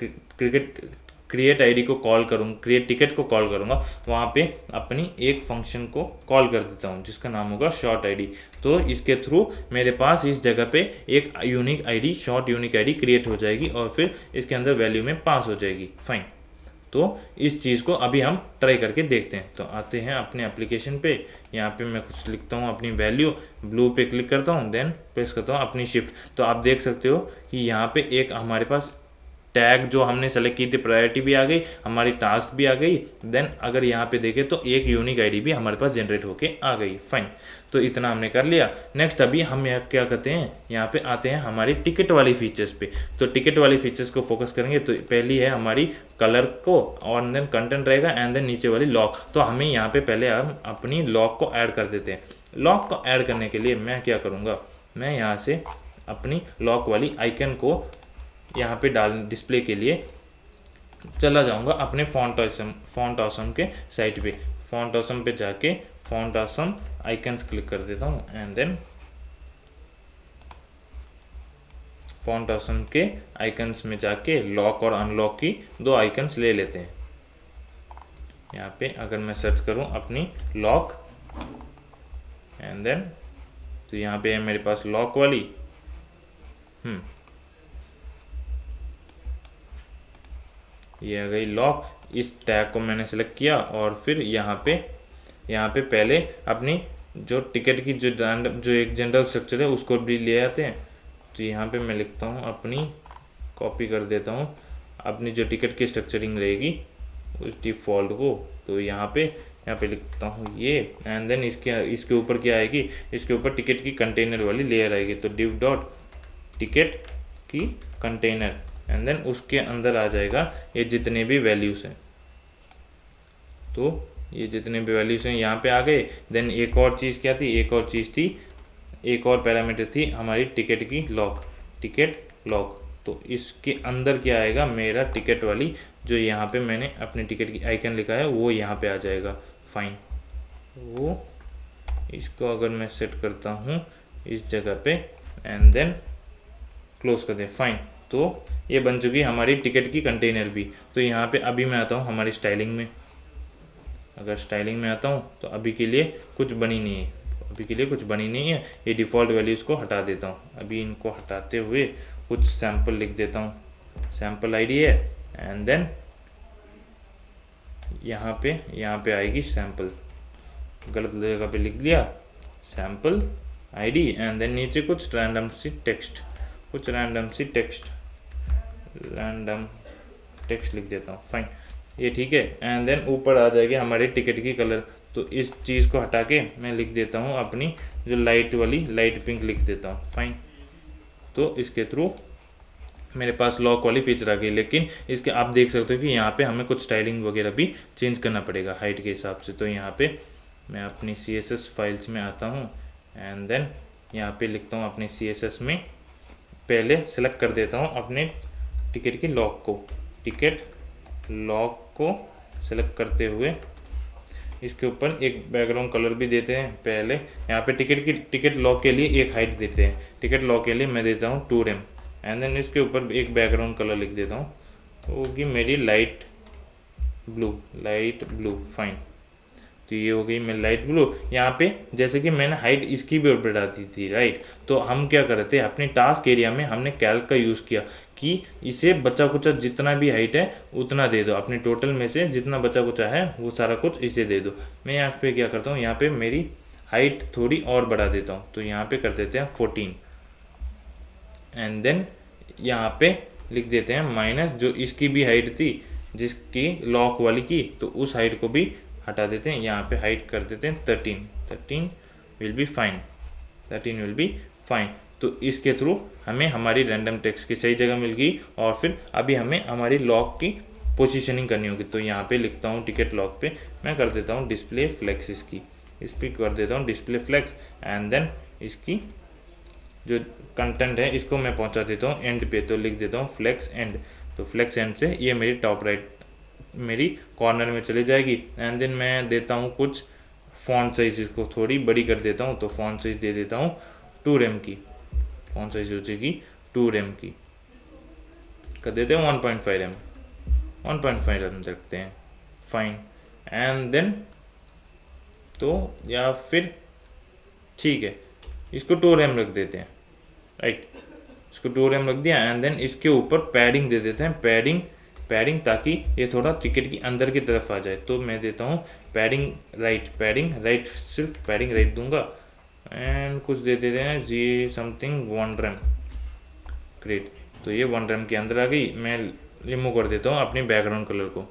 क्रिएट आईडी को कॉल करूँगा, क्रिएट टिकट को कॉल करूँगा, वहाँ पे अपनी एक फंक्शन को कॉल कर देता हूँ जिसका नाम होगा शॉर्ट आईडी। तो इसके थ्रू मेरे पास इस जगह पे एक unique ID, short unique ID create हो जाएगी और फिर इसके अंदर वैल्यू में पास हो जाएगी। फाइन। तो इस चीज़ को अभी हम ट्राई करके देखते हैं। तो आते हैं अपने एप्लीकेशन पे, यहाँ पे मैं कुछ लिखता हूँ अपनी वैल्यू, ब्लू पे क्लिक करता हूँ, देन प्रेस करता हूँ अपनी शिफ्ट। तो आप देख सकते हो कि यहाँ पे एक हमारे पास टैग जो हमने सेलेक्ट की थी, प्रायोरिटी भी आ गई, हमारी टास्क भी आ गई। देन अगर यहाँ पे देखें तो एक यूनिक आईडी भी हमारे पास जनरेट होके आ गई। फाइन। तो इतना हमने कर लिया। नेक्स्ट अभी हम यहाँ क्या करते हैं, यहाँ पे आते हैं हमारी टिकट वाली फीचर्स पे। तो टिकट वाली फीचर्स को फोकस करेंगे। तो पहली है हमारी कलर को, और देन कंटेंट रहेगा, एंड देन नीचे वाली लॉक। तो हमें यहाँ पे पहले हम अपनी लॉक को ऐड कर देते हैं। लॉक को ऐड करने के लिए मैं क्या करूँगा, मैं यहाँ से अपनी लॉक वाली आइकन को यहाँ पे डाल डिस्प्ले के लिए चला जाऊँगा अपने फॉन्ट ऑसम के साइट पे। फॉन्ट ऑसम पे जाके फॉन्ट ऑसम आइकन्स क्लिक कर देता हूँ, एंड देन फॉन्ट ऑसम के आइकन्स में जाके लॉक और अनलॉक की दो आइकन्स ले लेते हैं। यहाँ पे अगर मैं सर्च करूँ अपनी लॉक, एंड देन तो यहाँ पे है मेरे पास लॉक वाली। ये आ गई लॉक। इस टैग को मैंने सेलेक्ट किया और फिर यहाँ पे पहले अपनी जो टिकट की जो एक जनरल स्ट्रक्चर है उसको भी ले आते हैं। तो यहाँ पे मैं लिखता हूँ अपनी, कॉपी कर देता हूँ अपनी जो टिकट की स्ट्रक्चरिंग रहेगी उस डिफ़ॉल्ट को। तो यहाँ पे लिखता हूँ ये, एंड देन इसके ऊपर क्या आएगी, इसके ऊपर टिकट की कंटेनर वाली लेयर आएगी। तो div डॉट टिकट की कंटेनर, एंड देन उसके अंदर आ जाएगा ये जितने भी वैल्यूज़ हैं। तो ये जितने भी वैल्यूज़ हैं यहाँ पे आ गए। देन एक और चीज़ क्या थी, एक और पैरामीटर थी हमारी टिकट की लॉक, टिकट लॉक। तो इसके अंदर क्या आएगा, मेरा टिकट वाली जो यहाँ पे मैंने अपने टिकट की आइकन लिखा है वो यहाँ पे आ जाएगा। फाइन। वो इसको अगर मैं सेट करता हूँ इस जगह पे, एंड देन क्लोज कर दें। फाइन। तो ये बन चुकी है हमारी टिकट की कंटेनर भी। तो यहाँ पे अभी मैं आता हूँ हमारी स्टाइलिंग में। अगर स्टाइलिंग में आता हूँ तो अभी के लिए कुछ बनी नहीं है, ये डिफ़ॉल्ट वैल्यूज़ को हटा देता हूँ। अभी इनको हटाते हुए कुछ सैम्पल लिख देता हूँ, सैम्पल आईडी है, एंड देन यहाँ पे आएगी सैम्पल, गलत जगह पे लिख दिया, सैम्पल आईडी, एंड देन नीचे कुछ रैंडम टेक्स्ट लिख देता हूँ। फाइन, ये ठीक है। एंड देन ऊपर आ जाएगी हमारी टिकट की कलर। तो इस चीज़ को हटा के मैं लिख देता हूँ अपनी जो लाइट पिंक लिख देता हूँ। फाइन। तो इसके थ्रू मेरे पास लॉक वाली फीचर आ गई। लेकिन इसके आप देख सकते हो कि यहाँ पे हमें कुछ स्टाइलिंग वगैरह भी चेंज करना पड़ेगा हाइट के हिसाब से। तो यहाँ पे मैं अपनी CSS फाइल्स में आता हूँ, एंड देन यहाँ पे लिखता हूँ अपने CSS में, पहले सेलेक्ट कर देता हूँ अपने टिकट की लॉक को, टिकट लॉक को सेलेक्ट करते हुए इसके ऊपर एक बैकग्राउंड कलर भी देते हैं। पहले यहाँ पे टिकट लॉक के लिए एक हाइट देते हैं। टिकट लॉक के लिए मैं देता हूँ 2rem, एंड देन इसके ऊपर एक बैकग्राउंड कलर लिख देता हूँ, तो होगी मेरी लाइट ब्लू। फाइन। तो ये हो गई मैं लाइट ब्लू। यहाँ पे जैसे कि मैंने हाइट इसकी भी बढ़ा दी थी, राइट। तो हम क्या कर रहे थे, अपने टास्क एरिया में हमने कैल्क का यूज़ किया कि इसे बचा कुचा जितना भी हाइट है उतना दे दो, अपने टोटल में से जितना बचा कुचा है वो सारा कुछ इसे दे दो। मैं यहाँ पे क्या करता हूँ, यहाँ पे मेरी हाइट थोड़ी और बढ़ा देता हूँ। तो यहाँ पे कर देते हैं 14, एंड देन यहाँ पे लिख देते हैं माइनस जो इसकी भी हाइट थी, जिसकी लॉक वाली की, तो उस हाइट को भी हटा देते हैं। यहाँ पे हाइट कर देते हैं 13 विल बी फाइन। तो इसके थ्रू हमें हमारी रैंडम टेक्स्ट की सही जगह मिल गई, और फिर अभी हमें हमारी लॉक की पोजीशनिंग करनी होगी। तो यहाँ पे लिखता हूँ टिकट लॉक पे मैं कर देता हूँ डिस्प्ले फ्लेक्स, इसकी इस पर कर देता हूँ डिस्प्ले फ्लेक्स, एंड देन इसकी जो कंटेंट है इसको मैं पहुँचा देता हूँ एंड पे, तो लिख देता हूँ फ्लेक्स एंड। तो फ्लेक्स एंड से ये मेरी टॉप राइट मेरी कॉर्नर में चली जाएगी। एंड देन मैं देता हूँ कुछ फॉन्ट साइज, इसको थोड़ी बड़ी कर देता हूँ, तो फॉन्ट साइज दे देता हूँ 2 रेम की, फॉन्ट साइज हो जाएगी 2 रेम की, कर देते हैं 1.5 रेम, 1.5 रेम रखते हैं, फाइन। एंड देन तो या फिर ठीक है इसको 2 रेम रख देते हैं, राइट, इसको 2 रेम रख दिया। एंड देन इसके ऊपर पैडिंग दे देते हैं, पैडिंग ताकि ये थोड़ा टिकट की अंदर की तरफ आ जाए। तो मैं देता हूँ पैडिंग राइट, सिर्फ पैडिंग राइट दूंगा। एंड कुछ दे देते हैं जी समथिंग 1 रेम, ग्रेट। तो ये 1 रेम के अंदर आ गई। मैं रिमूव कर देता हूँ अपनी बैकग्राउंड कलर को,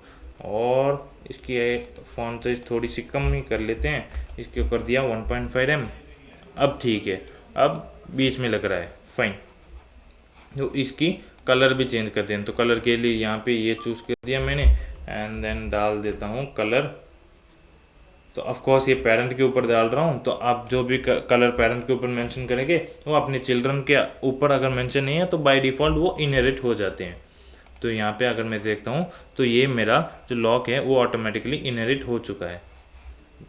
और इसकी फॉन्ट साइज थोड़ी सी कम ही कर लेते हैं, इसके कर दिया 1.5 रेम। अब ठीक है, अब बीच में लग रहा है, फाइन। तो इसकी कलर भी चेंज करते हैं, तो कलर के लिए यहाँ पे ये चूज़ कर दिया मैंने, एंड देन डाल देता हूँ कलर। तो ऑफ कोर्स ये पेरेंट के ऊपर डाल रहा हूँ, तो आप जो भी कलर पेरेंट के ऊपर मेंशन करेंगे वो अपने चिल्ड्रन के ऊपर अगर मेंशन नहीं है तो बाय डिफ़ॉल्ट वो इनहेरिट हो जाते हैं। तो यहाँ पे अगर मैं देखता हूँ तो ये मेरा जो लॉक है वो ऑटोमेटिकली इनहेरिट हो चुका है।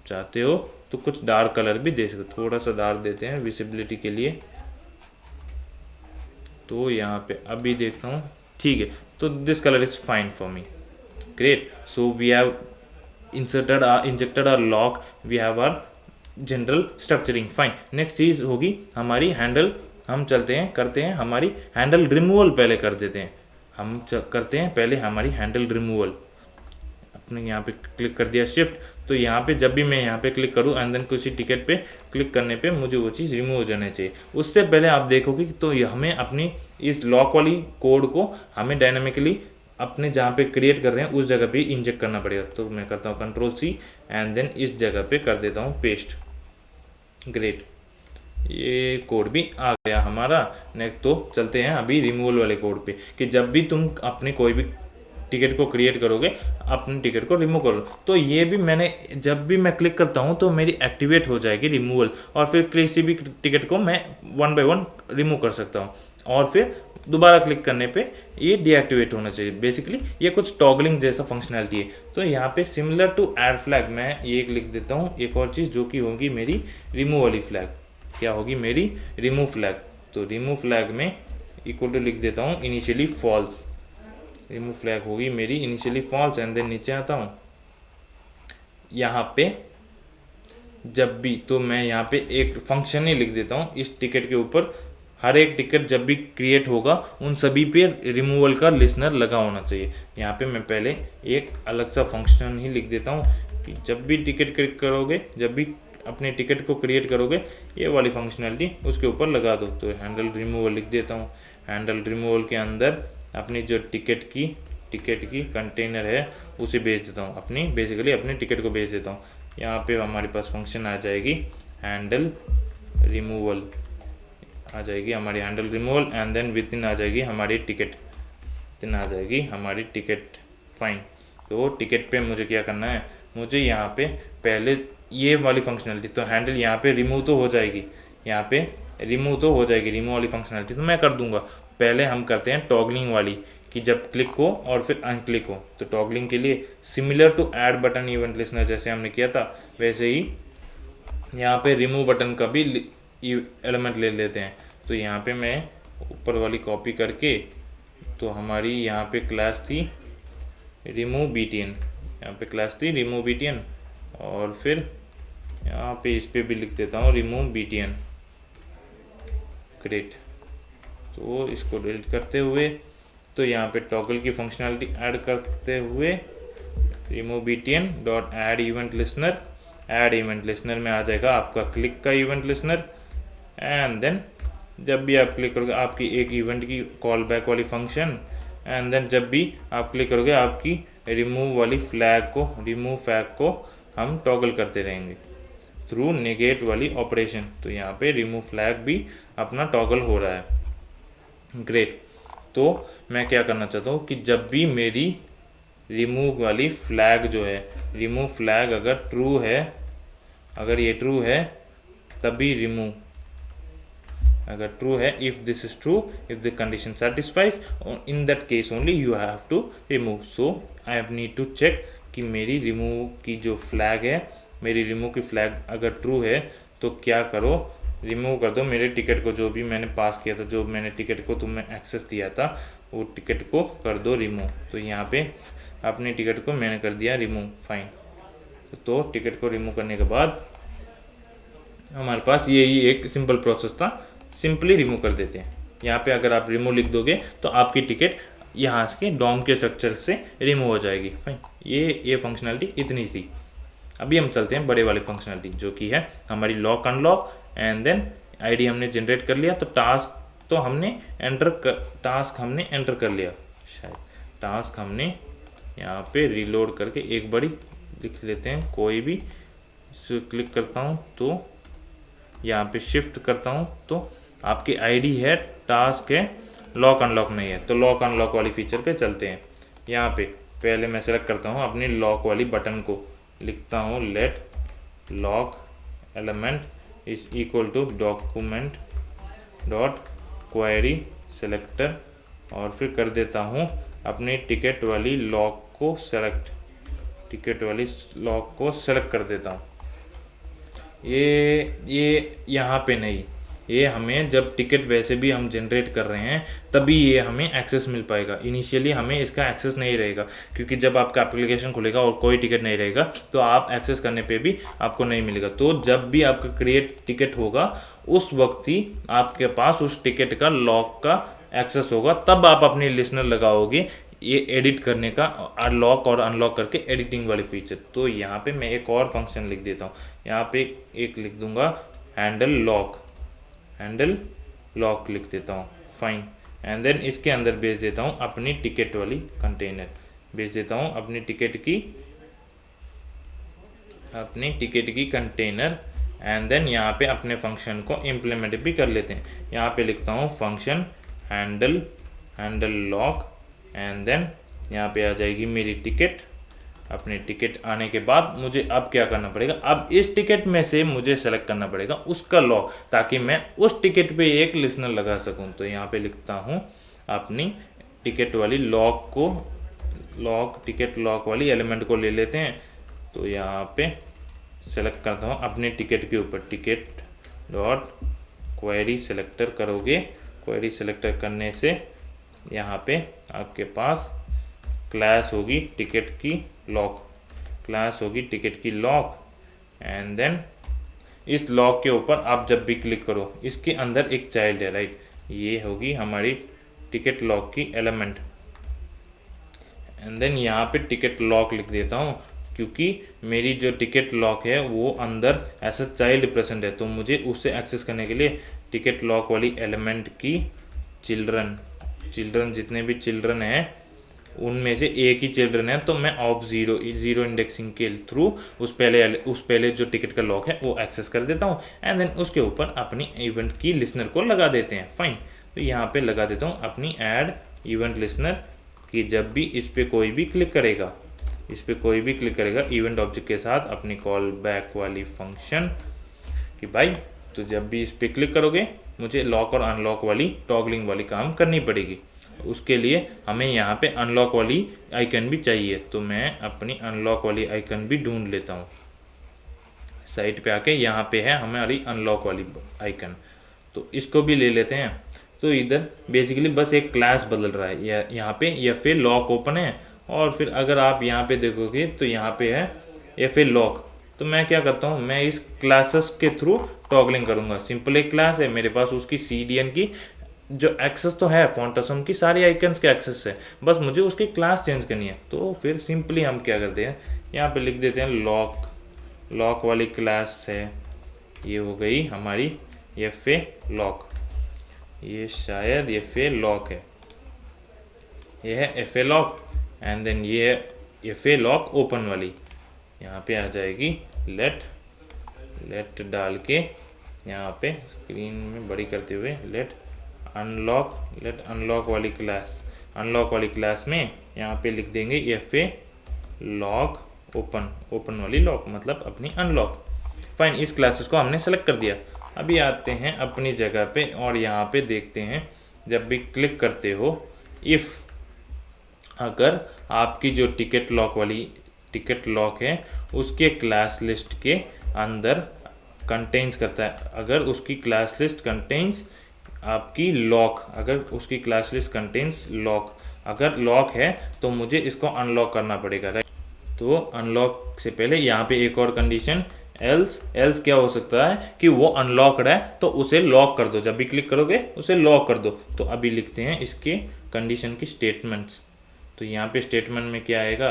चाहते हो तो कुछ डार्क कलर भी दे सकते, थोड़ा सा डार्क देते हैं विजिबिलिटी के लिए। तो यहाँ पे अभी देखता हूँ, ठीक है, तो this colour is fine for me, great. So we have injected our lock, we have our general structuring, fine. Next चीज़ होगी हमारी हैंडल। हम चलते हैं करते हैं हमारी हैंडल रिमूवल, पहले कर देते हैं हम करते हैं पहले हमारी हैंडल रिमूवल। अपने यहाँ पे क्लिक कर दिया शिफ्ट, तो यहाँ पे जब भी मैं यहाँ पे क्लिक करूँ एंड देन किसी टिकट पे क्लिक करने पे मुझे वो चीज़ रिमूव हो जाना चाहिए। उससे पहले आप देखोगे तो हमें अपनी इस लॉक वाली कोड को हमें डायनामिकली अपने जहाँ पे क्रिएट कर रहे हैं उस जगह पे इंजेक्ट करना पड़ेगा। तो मैं करता हूँ Ctrl+C एंड देन इस जगह पे कर देता हूँ पेस्ट, ग्रेट। ये कोड भी आ गया हमारा। नेक्स्ट तो चलते हैं अभी रिमूवल वाले कोड पे, कि जब भी तुम अपने कोई भी टिकट को क्रिएट करोगे अपने टिकट को रिमूव करो। तो ये भी मैंने जब भी मैं क्लिक करता हूँ तो मेरी एक्टिवेट हो जाएगी रिमूवल, और फिर किसी भी टिकट को मैं 1 बाय 1 रिमूव कर सकता हूँ, और फिर दोबारा क्लिक करने पे ये डीएक्टिवेट होना चाहिए। बेसिकली ये कुछ टॉगलिंग जैसा फंक्शनैलिटी है। तो यहाँ पे सिमिलर टू ऐड फ्लैग मैं ये लिख देता हूँ एक और चीज़ जो कि होगी मेरी रिमूव वाली फ्लैग। क्या होगी मेरी रिमूव फ्लैग? तो रिमूव फ्लैग में इक्वल टू लिख देता हूँ इनिशियली फॉल्स। रिमूव फ्लैग होगी मेरी इनिशियली फॉल्स, एंड देन नीचे आता हूँ यहाँ पे जब भी, तो मैं यहाँ पे एक फंक्शन ही लिख देता हूँ इस टिकट के ऊपर। हर एक टिकट जब भी क्रिएट होगा उन सभी पे रिमूवल का लिसनर लगा होना चाहिए। यहाँ पे मैं पहले एक अलग सा फंक्शन ही लिख देता हूँ कि जब भी टिकट क्लिक करोगे, जब भी अपने टिकट को क्रिएट करोगे ये वाली फंक्शनैलिटी उसके ऊपर लगा दो। तो हैंडल रिमूवल लिख देता हूँ। हैंडल रिमूवल के अंदर अपनी जो टिकट की कंटेनर है उसे भेज देता हूँ, अपनी बेसिकली अपने टिकट को भेज देता हूँ। यहाँ पे हमारे पास फंक्शन आ जाएगी हैंडल रिमूवल, आ जाएगी हमारी handle removal, and then within आ जाएगी हमारी टिकट, फाइन। तो टिकट पे मुझे क्या करना है, मुझे यहाँ पे पहले ये वाली फंक्शनैलिटी, तो हैंडल यहाँ पे रिमूव तो हो जाएगी, यहाँ पे रिमूव वाली फंक्शनैलिटी तो मैं कर दूंगा। पहले हम करते हैं टॉगलिंग वाली, कि जब क्लिक हो और फिर अनक्लिक हो। तो टॉगलिंग के लिए similar to add button event listener जैसे हमने किया था वैसे ही यहाँ पे रिमूव बटन का भी एलिमेंट ले लेते हैं। तो यहाँ पे मैं ऊपर वाली कॉपी करके, तो हमारी यहाँ पे क्लास थी रिमूव BTN, यहाँ पे क्लास थी रिमूव BTN, और फिर यहाँ पे इस पे भी लिख देता हूँ रिमूव BTN, ग्रेट। तो इसको डिलीट करते हुए, तो यहाँ पे टॉगल की फंक्शनैलिटी ऐड करते हुए remove BTN dot add event listener में आ जाएगा आपका क्लिक का इवेंट लिसनर। एंड देन जब भी आप क्लिक करोगे आपकी एक इवेंट की कॉल बैक वाली फंक्शन, एंड देन जब भी आप क्लिक करोगे आपकी रिमूव फ्लैग को हम टॉगल करते रहेंगे थ्रू नेगेट वाली ऑपरेशन। तो यहाँ पे रिमूव फ्लैग भी अपना टॉगल हो रहा है, ग्रेट। तो मैं क्या करना चाहता हूँ कि जब भी मेरी रिमूव वाली फ्लैग जो है, रिमूव फ्लैग अगर ट्रू है, अगर ये ट्रू है तभी रिमूव, अगर ट्रू है, if this is true, if the condition satisfies, in that case only you have to remove. So I have need to check कि मेरी रिमूव की जो फ्लैग है, मेरी रिमूव की फ्लैग अगर ट्रू है तो क्या करो, रिमूव कर दो मेरे टिकट को, जो भी मैंने पास किया था, जो मैंने टिकट को तुम्हें एक्सेस दिया था वो टिकट को कर दो रिमूव। तो यहाँ पे अपने टिकट को मैंने कर दिया रिमूव, फाइन। तो टिकट को रिमूव करने के बाद हमारे पास यही एक सिंपल प्रोसेस था, सिंपली रिमूव कर देते हैं। यहाँ पे अगर आप रिमूव लिख दोगे तो आपकी टिकट यहाँ के डॉम के स्ट्रक्चर से रिमूव हो जाएगी, फाइन। ये फंक्शनलिटी इतनी थी। अभी हम चलते हैं बड़े वाले फंक्शनलिटी, जो कि है हमारी lock unlock and then ID हमने जनरेट कर लिया, तो टास्क तो हमने टास्क हमने एंटर कर लिया, शायद टास्क हमने यहाँ पे रीलोड करके एक बारी लिख लेते हैं, कोई भी क्लिक करता हूँ तो यहाँ पे शिफ्ट करता हूँ तो आपकी आईडी है, टास्क है, लॉक अनलॉक नहीं है। तो लॉक अनलॉक वाली फीचर पे चलते हैं। यहाँ पे पहले मैं सेलेक्ट करता हूँ अपनी लॉक वाली बटन को, लिखता हूँ let lock element is equal to document dot query selector, और फिर कर देता हूँ अपनी टिकट वाली लॉक को सेलेक्ट, टिकट वाली लॉक को सेलेक्ट कर देता हूँ। ये यहाँ पे नहीं, ये हमें जब टिकट वैसे भी हम जनरेट कर रहे हैं तभी ये हमें एक्सेस मिल पाएगा। इनिशियली हमें इसका एक्सेस नहीं रहेगा, क्योंकि जब आपका एप्लीकेशन खुलेगा और कोई टिकट नहीं रहेगा तो आप एक्सेस करने पे भी आपको नहीं मिलेगा। तो जब भी आपका क्रिएट टिकट होगा उस वक्त ही आपके पास उस टिकट का लॉक का एक्सेस होगा, तब आप अपनी लिसनर लगाओगे ये एडिट करने का, लॉक और अनलॉक करके एडिटिंग वाली फीचर। तो यहाँ पे मैं एक और फंक्शन लिख देता हूँ, यहाँ पे एक लिख दूंगा हैंडल लॉक, हैंडल लॉक लिख देता हूँ, फाइन। एंड देन इसके अंदर भेज देता हूँ अपनी टिकट वाली कंटेनर, भेज देता हूँ अपनी टिकट की कंटेनर। एंड देन यहाँ पे अपने फंक्शन को इम्प्लीमेंट भी कर लेते हैं। यहाँ पे लिखता हूँ function handle lock, and then यहाँ पे आ जाएगी मेरी टिकट। अपनी टिकट आने के बाद मुझे अब क्या करना पड़ेगा, अब इस टिकट में से मुझे सेलेक्ट करना पड़ेगा उसका लॉक, ताकि मैं उस टिकट पे एक लिसनर लगा सकूं। तो यहाँ पे लिखता हूँ अपनी टिकट वाली लॉक को, टिकट लॉक वाली एलिमेंट को ले लेते हैं। तो यहाँ पे सेलेक्ट करता हूँ अपने टिकट के ऊपर, टिकट डॉट क्वेरी सेलेक्टर करोगे। क्वेरी सेलेक्टर करने से यहाँ पे आपके पास क्लास होगी टिकट की लॉक, क्लास होगी टिकट की लॉक। एंड देन इस लॉक के ऊपर आप जब भी क्लिक करो, इसके अंदर एक चाइल्ड है, राइट, ये होगी हमारी टिकट लॉक की एलिमेंट। एंड देन यहाँ पे टिकट लॉक लिख देता हूँ, क्योंकि मेरी जो टिकट लॉक है वो अंदर ऐसा चाइल्ड प्रेजेंट है, तो मुझे उससे एक्सेस करने के लिए टिकट लॉक वाली एलिमेंट की चिल्ड्रन जितने भी चिल्ड्रन हैं उनमें से एक ही चिल्ड्रन है, तो मैं ऑफ जीरो इंडेक्सिंग के थ्रू उस पहले जो टिकट का लॉक है वो एक्सेस कर देता हूँ। एंड देन उसके ऊपर अपनी इवेंट की लिसनर को लगा देते हैं, फाइन। तो यहाँ पे लगा देता हूँ अपनी ऐड इवेंट लिसनर कि जब भी इस पर कोई भी क्लिक करेगा, इवेंट ऑब्जेक्ट के साथ अपनी कॉल बैक वाली फंक्शन कि भाई तो जब भी इस पर क्लिक करोगे मुझे लॉक और अनलॉक वाली टॉगलिंग वाली काम करनी पड़ेगी। उसके लिए हमें यहाँ पे अनलॉक वाली आइकन भी चाहिए, तो मैं अपनी अनलॉक वाली आइकन भी ढूंढ लेता हूँ। साइट पे आके यहाँ पे है हमारी अनलॉक वाली आइकन, तो इसको भी ले लेते हैं। तो इधर बेसिकली बस एक क्लास बदल रहा है, यहाँ पे एफ ए लॉक ओपन है, और फिर अगर आप यहाँ पे देखोगे तो यहाँ पे है एफ ए लॉक। तो मैं क्या करता हूँ, मैं इस क्लासेस के थ्रू टॉगलिंग करूँगा। सिंपल एक क्लास है मेरे पास, उसकी CDN की जो एक्सेस तो है, फॉन्टसम की सारी आइकन्स के एक्सेस है, बस मुझे उसकी क्लास चेंज करनी है। तो फिर सिंपली हम क्या करते हैं, यहाँ पे लिख देते हैं लॉक वाली क्लास है, ये हो गई हमारी एफ ए लॉक, ये शायद एफ ए लॉक है, ये है F A lock. And then ये है एफ ए लॉक ओपन वाली, यहाँ पे आ जाएगी लेट डाल के यहाँ पे स्क्रीन में बड़ी करते हुए लेट अनलॉक वाली क्लास। अनलॉक वाली क्लास में यहाँ पे लिख देंगे FA लॉक ओपन, ओपन वाली लॉक मतलब अपनी अनलॉक। फाइन, इस क्लासेस को हमने सेलेक्ट कर दिया। अभी आते हैं अपनी जगह पे और यहाँ पे देखते हैं, जब भी क्लिक करते हो इफ़ अगर आपकी जो टिकट लॉक वाली टिकट लॉक है उसके क्लास लिस्ट के अंदर कंटेन्स करता है, अगर उसकी क्लास लिस्ट कंटेन्स आपकी लॉक, अगर उसकी क्लास लिस्ट कंटेन्स लॉक, अगर लॉक है तो मुझे इसको अनलॉक करना पड़ेगा, राइट। तो अनलॉक से पहले यहाँ पे एक और कंडीशन, एल्स क्या हो सकता है कि वो अनलॉक्ड है तो उसे लॉक कर दो, जब भी क्लिक करोगे उसे लॉक कर दो। तो अभी लिखते हैं इसके कंडीशन की स्टेटमेंट्स। तो यहाँ पे स्टेटमेंट में क्या आएगा,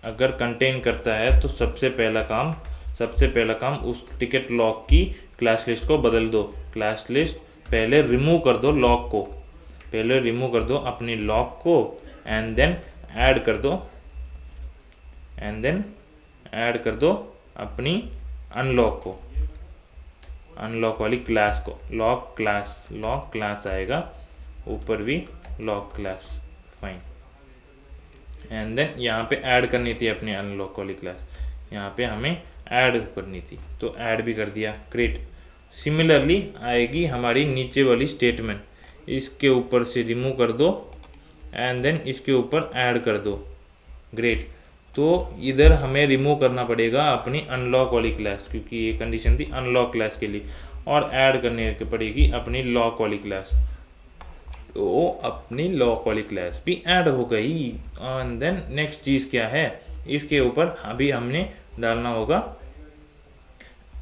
अगर कंटेन करता है तो सबसे पहला काम उस टिकट लॉक की क्लास लिस्ट को बदल दो। क्लास लिस्ट पहले रिमूव कर दो, लॉक को पहले रिमूव कर दो अपनी लॉक को, एंड देन ऐड कर दो अपनी अनलॉक को, अनलॉक वाली क्लास को। लॉक क्लास आएगा, ऊपर भी lock class, fine. And then यहाँ पे ऐड करनी थी अपनी अनलॉक वाली क्लास, यहाँ पे हमें ऐड करनी थी तो ऐड भी कर दिया, ग्रेट। सिमिलरली आएगी हमारी नीचे वाली स्टेटमेंट, इसके ऊपर से रिमूव कर दो एंड देन इसके ऊपर ऐड कर दो, ग्रेट। तो इधर हमें रिमूव करना पड़ेगा अपनी अनलॉक वाली क्लास, क्योंकि ये कंडीशन थी अनलॉक क्लास के लिए, और ऐड करने पड़ेगी अपनी लॉक वाली क्लास। तो अपनी लॉक वाली क्लास भी ऐड हो गई। एंड देन नेक्स्ट चीज़ क्या है, इसके ऊपर अभी हमने डालना होगा,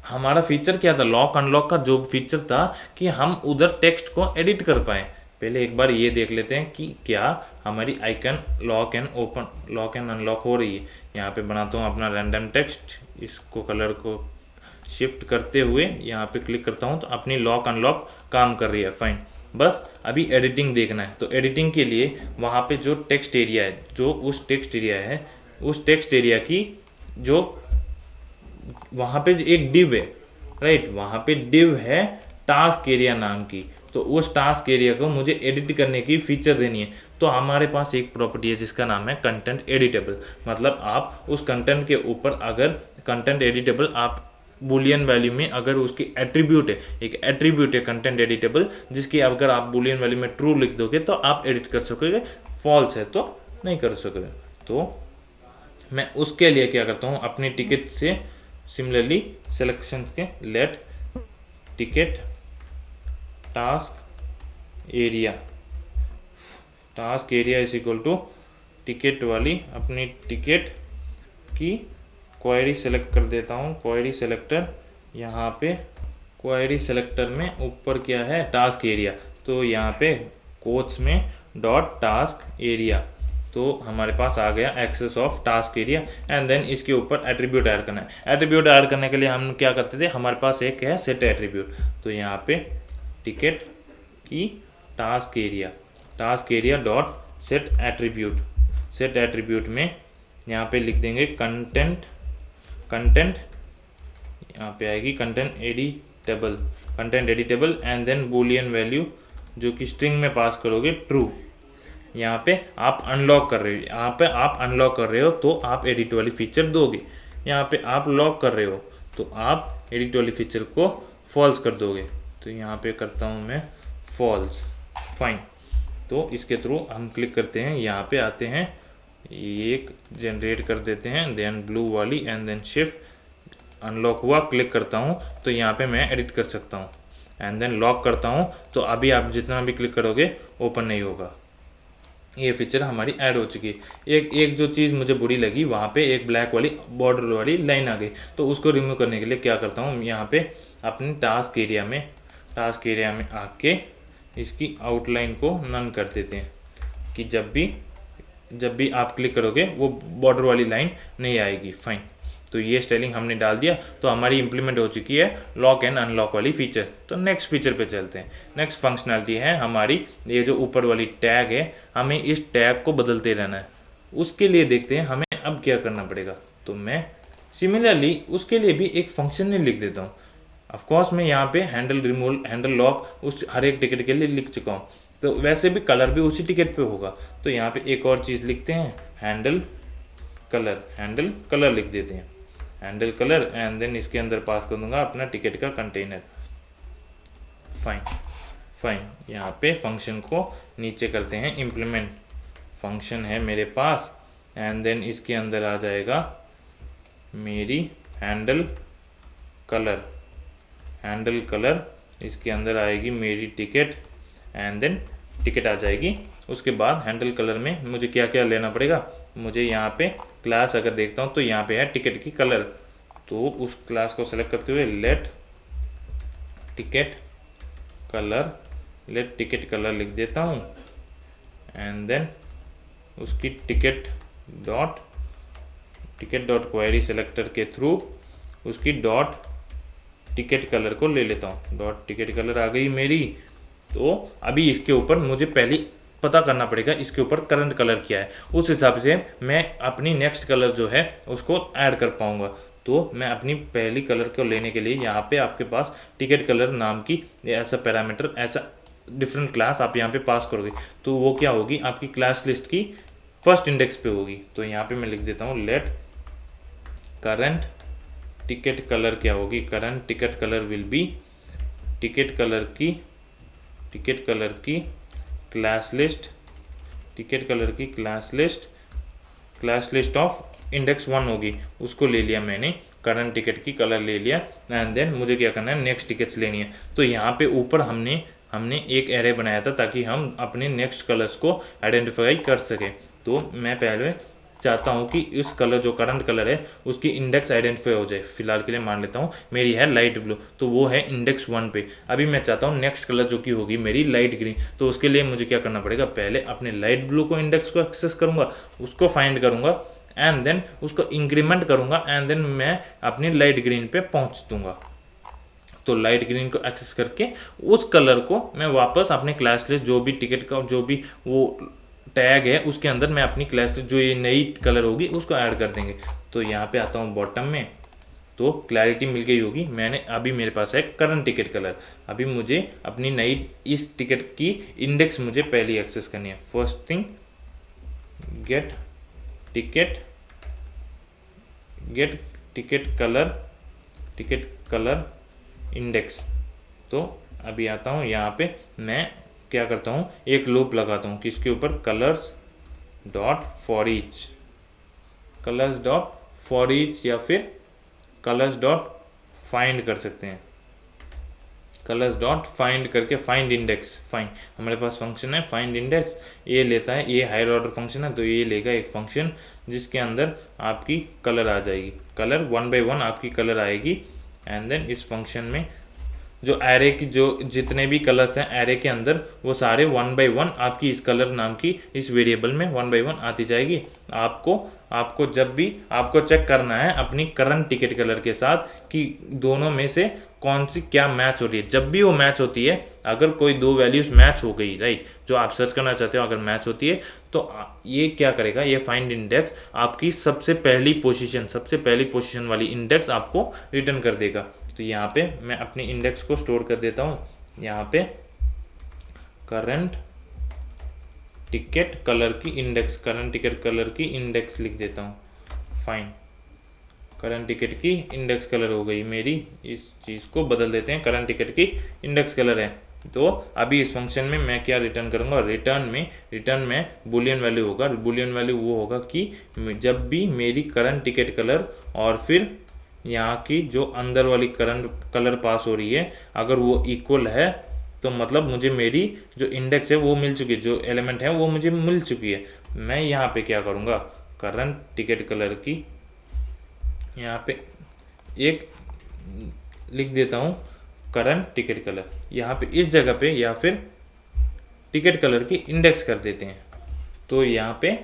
हमारा फीचर क्या था, लॉक अनलॉक का जो फीचर था कि हम उधर टेक्स्ट को एडिट कर पाएँ। पहले एक बार ये देख लेते हैं कि क्या हमारी आइकन लॉक एंड अनलॉक हो रही है। यहाँ पे बनाता हूँ अपना रैंडम टेक्स्ट, इसको कलर को शिफ्ट करते हुए यहाँ पे क्लिक करता हूँ तो अपनी लॉक अनलॉक काम कर रही है, फाइन। बस अभी एडिटिंग देखना है, तो एडिटिंग के लिए वहाँ पे जो टेक्स्ट एरिया है, जो उस टेक्स्ट एरिया की जो वहाँ पे एक डिव है, राइट, वहाँ पे डिव है टास्क एरिया नाम की। तो उस टास्क एरिया को मुझे एडिट करने की फीचर देनी है। तो हमारे पास एक प्रॉपर्टी है जिसका नाम है कंटेंट एडिटेबल, मतलब आप उस कंटेंट के ऊपर अगर कंटेंट एडिटेबल आप बुलियन वैल्यू में अगर उसकी एट्रीब्यूट है, एक एट्रीब्यूट है कंटेंट एडिटेबल, जिसकी अगर आप बुलियन वैल्यू में ट्रू लिख दोगे तो आप एडिट कर सकोगे, फॉल्स है तो नहीं कर सकोगे। तो मैं उसके लिए क्या करता हूँ, अपनी टिकट से सिमिलरली सिलेक्शन के let ticket task area is equal to ticket वाली अपनी टिकट की क्वेरी सेलेक्ट कर देता हूँ, क्वेरी सेलेक्टर। यहाँ पे क्वेरी सेलेक्टर में ऊपर क्या है, टास्क एरिया, तो यहाँ पे कोट्स में डॉट टास्क एरिया, तो हमारे पास आ गया access of task area. And then इसके ऊपर एट्रीब्यूट ऐड करना है। एट्रीब्यूट ऐड करने के लिए हम क्या करते थे, हमारे पास एक है सेट एट्रीब्यूट, तो यहाँ पे टिकट की task area dot set attribute में यहाँ पे लिख देंगे कंटेंट, यहाँ पे आएगी content editable and then boolean value जो कि स्ट्रिंग में पास करोगे ट्रू। यहाँ पे आप अनलॉक कर रहे हो, तो आप एडिट वाली फीचर दोगे। यहाँ पे आप लॉक कर रहे हो तो आप एडिट वाली फीचर को फॉल्स कर दोगे। तो यहाँ पे करता हूँ मैं फॉल्स, फाइन। तो इसके थ्रू हम क्लिक करते हैं, यहाँ पे आते हैं, एक जनरेट कर देते हैं, देन ब्लू वाली एंड देन शिफ्ट, अनलॉक हुआ, क्लिक करता हूँ तो यहाँ पे मैं एडिट कर सकता हूँ। एंड देन लॉक करता हूँ तो अभी आप जितना भी क्लिक करोगे ओपन नहीं होगा। ये फीचर हमारी ऐड हो चुकी है। एक जो चीज़ मुझे बुरी लगी, वहाँ पे एक ब्लैक वाली बॉर्डर वाली लाइन आ गई, तो उसको रिमूव करने के लिए क्या करता हूँ, यहाँ पे अपने टास्क एरिया में आके इसकी आउटलाइन को नन कर देते हैं कि जब भी आप क्लिक करोगे वो बॉर्डर वाली लाइन नहीं आएगी, फाइन। तो ये स्टाइलिंग हमने डाल दिया, तो हमारी इंप्लीमेंट हो चुकी है लॉक एंड अनलॉक वाली फीचर। तो नेक्स्ट फीचर पे चलते हैं। नेक्स्ट फंक्शनैलिटी है हमारी ये जो ऊपर वाली टैग है, हमें इस टैग को बदलते रहना है। उसके लिए देखते हैं हमें अब क्या करना पड़ेगा। तो मैं सिमिलरली उसके लिए भी एक फंक्शन लिख देता हूँ। ऑफकोर्स मैं यहाँ पे हैंडल रिमूवल, हैंडल लॉक उस हर एक टिकट के लिए लिख चुका हूँ, तो वैसे भी कलर भी उसी टिकट पे होगा। तो यहाँ पे एक और चीज़ लिखते हैं, हैंडल कलर लिख देते हैं, हैंडल कलर, एंड देन इसके अंदर पास कर दूंगा अपना टिकट का कंटेनर। फाइन यहाँ पे फंक्शन को नीचे करते हैं इम्प्लीमेंट, फंक्शन है मेरे पास, एंड देन इसके अंदर आ जाएगा मेरी हैंडल कलर, इसके अंदर आएगी मेरी टिकट, एंड देन टिकट आ जाएगी। उसके बाद हैंडल कलर में मुझे क्या क्या लेना पड़ेगा, मुझे यहाँ पे क्लास अगर देखता हूँ तो यहाँ पे है टिकट की कलर, तो उस क्लास को सेलेक्ट करते हुए लेट टिकट कलर लिख देता हूँ, एंड देन उसकी टिकट डॉट क्वेरी सेलेक्टर के थ्रू उसकी डॉट टिकट कलर को ले लेता हूँ। डॉट टिकट कलर आ गई मेरी। तो अभी इसके ऊपर मुझे पहले पता करना पड़ेगा इसके ऊपर करंट कलर क्या है, उस हिसाब से मैं अपनी नेक्स्ट कलर जो है उसको ऐड कर पाऊंगा। तो मैं अपनी पहली कलर को लेने के लिए यहाँ पे आपके पास टिकट कलर नाम की ऐसा पैरामीटर, ऐसा डिफरेंट क्लास आप यहाँ पे पास करोगे, तो वो क्या होगी आपकी क्लास लिस्ट की फर्स्ट इंडेक्स पे होगी। तो यहाँ पे मैं लिख देता हूँ लेट करंट टिकट कलर क्या होगी, current ticket colour will B ticket colour की क्लास लिस्ट, टिकट कलर की क्लास लिस्ट ऑफ इंडेक्स 1 होगी, उसको ले लिया मैंने, करंट टिकट की कलर ले लिया, एंड देन मुझे क्या करना है नेक्स्ट टिकट्स लेनी है। तो यहाँ पे ऊपर हमने एक एरे बनाया था ताकि हम अपने नेक्स्ट कलर्स को आइडेंटिफाई कर सकें। तो मैं पहले चाहता हूँ कि इस कलर जो करंट कलर है उसकी इंडेक्स आइडेंटिफाई हो जाए। फिलहाल के लिए मान लेता हूँ मेरी है लाइट ब्लू, तो वो है इंडेक्स 1 पे। अभी मैं चाहता हूँ नेक्स्ट कलर जो कि होगी मेरी लाइट ग्रीन, तो उसके लिए मुझे क्या करना पड़ेगा, पहले अपने लाइट ब्लू को इंडेक्स को एक्सेस करूँगा, उसको फाइंड करूँगा, एंड देन उसको इंक्रीमेंट करूँगा, एंड देन मैं अपनी लाइट ग्रीन पे पहुँच दूँगा। तो लाइट ग्रीन को एक्सेस करके उस कलर को मैं वापस अपने क्लास लिस्ट जो भी टिकट का जो भी वो टैग है उसके अंदर मैं अपनी क्लास लिस्ट जो ये नई कलर होगी उसको ऐड कर देंगे। तो यहाँ पे आता हूँ बॉटम में, तो क्लैरिटी मिल गई होगी। मैंने अभी मेरे पास है करंट टिकट कलर, अभी मुझे अपनी नई इस टिकट की इंडेक्स मुझे पहले एक्सेस करनी है। First thing get ticket colour index. तो अभी आता हूँ यहाँ पे, मैं क्या करता हूँ एक लूप लगाता हूँ किसके ऊपर, कलर्स डॉट फॉर ईच या फिर कलर्स डॉट फाइंड कर सकते हैं, कलर्स डॉट फाइंड करके फाइंड इंडेक्स। फाइंड हमारे पास फंक्शन है फाइंड इंडेक्स, ये लेता है, ये हायर ऑर्डर फंक्शन है, तो ये लेगा एक फंक्शन जिसके अंदर आपकी कलर आ जाएगी, कलर 1 by 1 आपकी कलर आएगी, एंड देन इस फंक्शन में जो एरे की जो जितने भी कलर्स हैं एरे के अंदर वो सारे 1 by 1 आपकी इस कलर नाम की इस वेरिएबल में 1 by 1 आती जाएगी। आपको जब भी आपको चेक करना है अपनी करंट टिकट कलर के साथ कि दोनों में से कौन सी क्या मैच हो रही है। जब भी वो मैच होती है, अगर कोई दो वैल्यूज मैच हो गई, राइट, जो आप सर्च करना चाहते हो अगर मैच होती है, तो ये क्या करेगा, ये फाइंड इंडेक्स आपकी सबसे पहली पोजीशन वाली इंडेक्स आपको रिटर्न कर देगा। तो यहाँ पे मैं अपनी इंडेक्स को स्टोर कर देता हूँ, यहाँ पे करंट टिकट कलर की इंडेक्स लिख देता हूँ। फाइन, करंट टिकट की इंडेक्स कलर हो गई मेरी, इस चीज़ को बदल देते हैं, करंट टिकट की इंडेक्स कलर है। तो अभी इस फंक्शन में मैं क्या रिटर्न करूँगा, रिटर्न में बुलियन वैल्यू होगा। बुलियन वैल्यू वो होगा कि जब भी मेरी करंट टिकट कलर और फिर यहाँ की जो अंदर वाली करंट कलर पास हो रही है अगर वो इक्वल है, तो मतलब मुझे मेरी जो इंडेक्स है वो मिल चुकी है, जो एलिमेंट है वो मुझे मिल चुकी है। मैं यहाँ पे क्या करूँगा, करंट टिकट कलर की यहाँ पे एक लिख देता हूँ करंट टिकट कलर, यहाँ पे इस जगह पे या फिर टिकट कलर की इंडेक्स कर देते हैं। तो यहाँ पे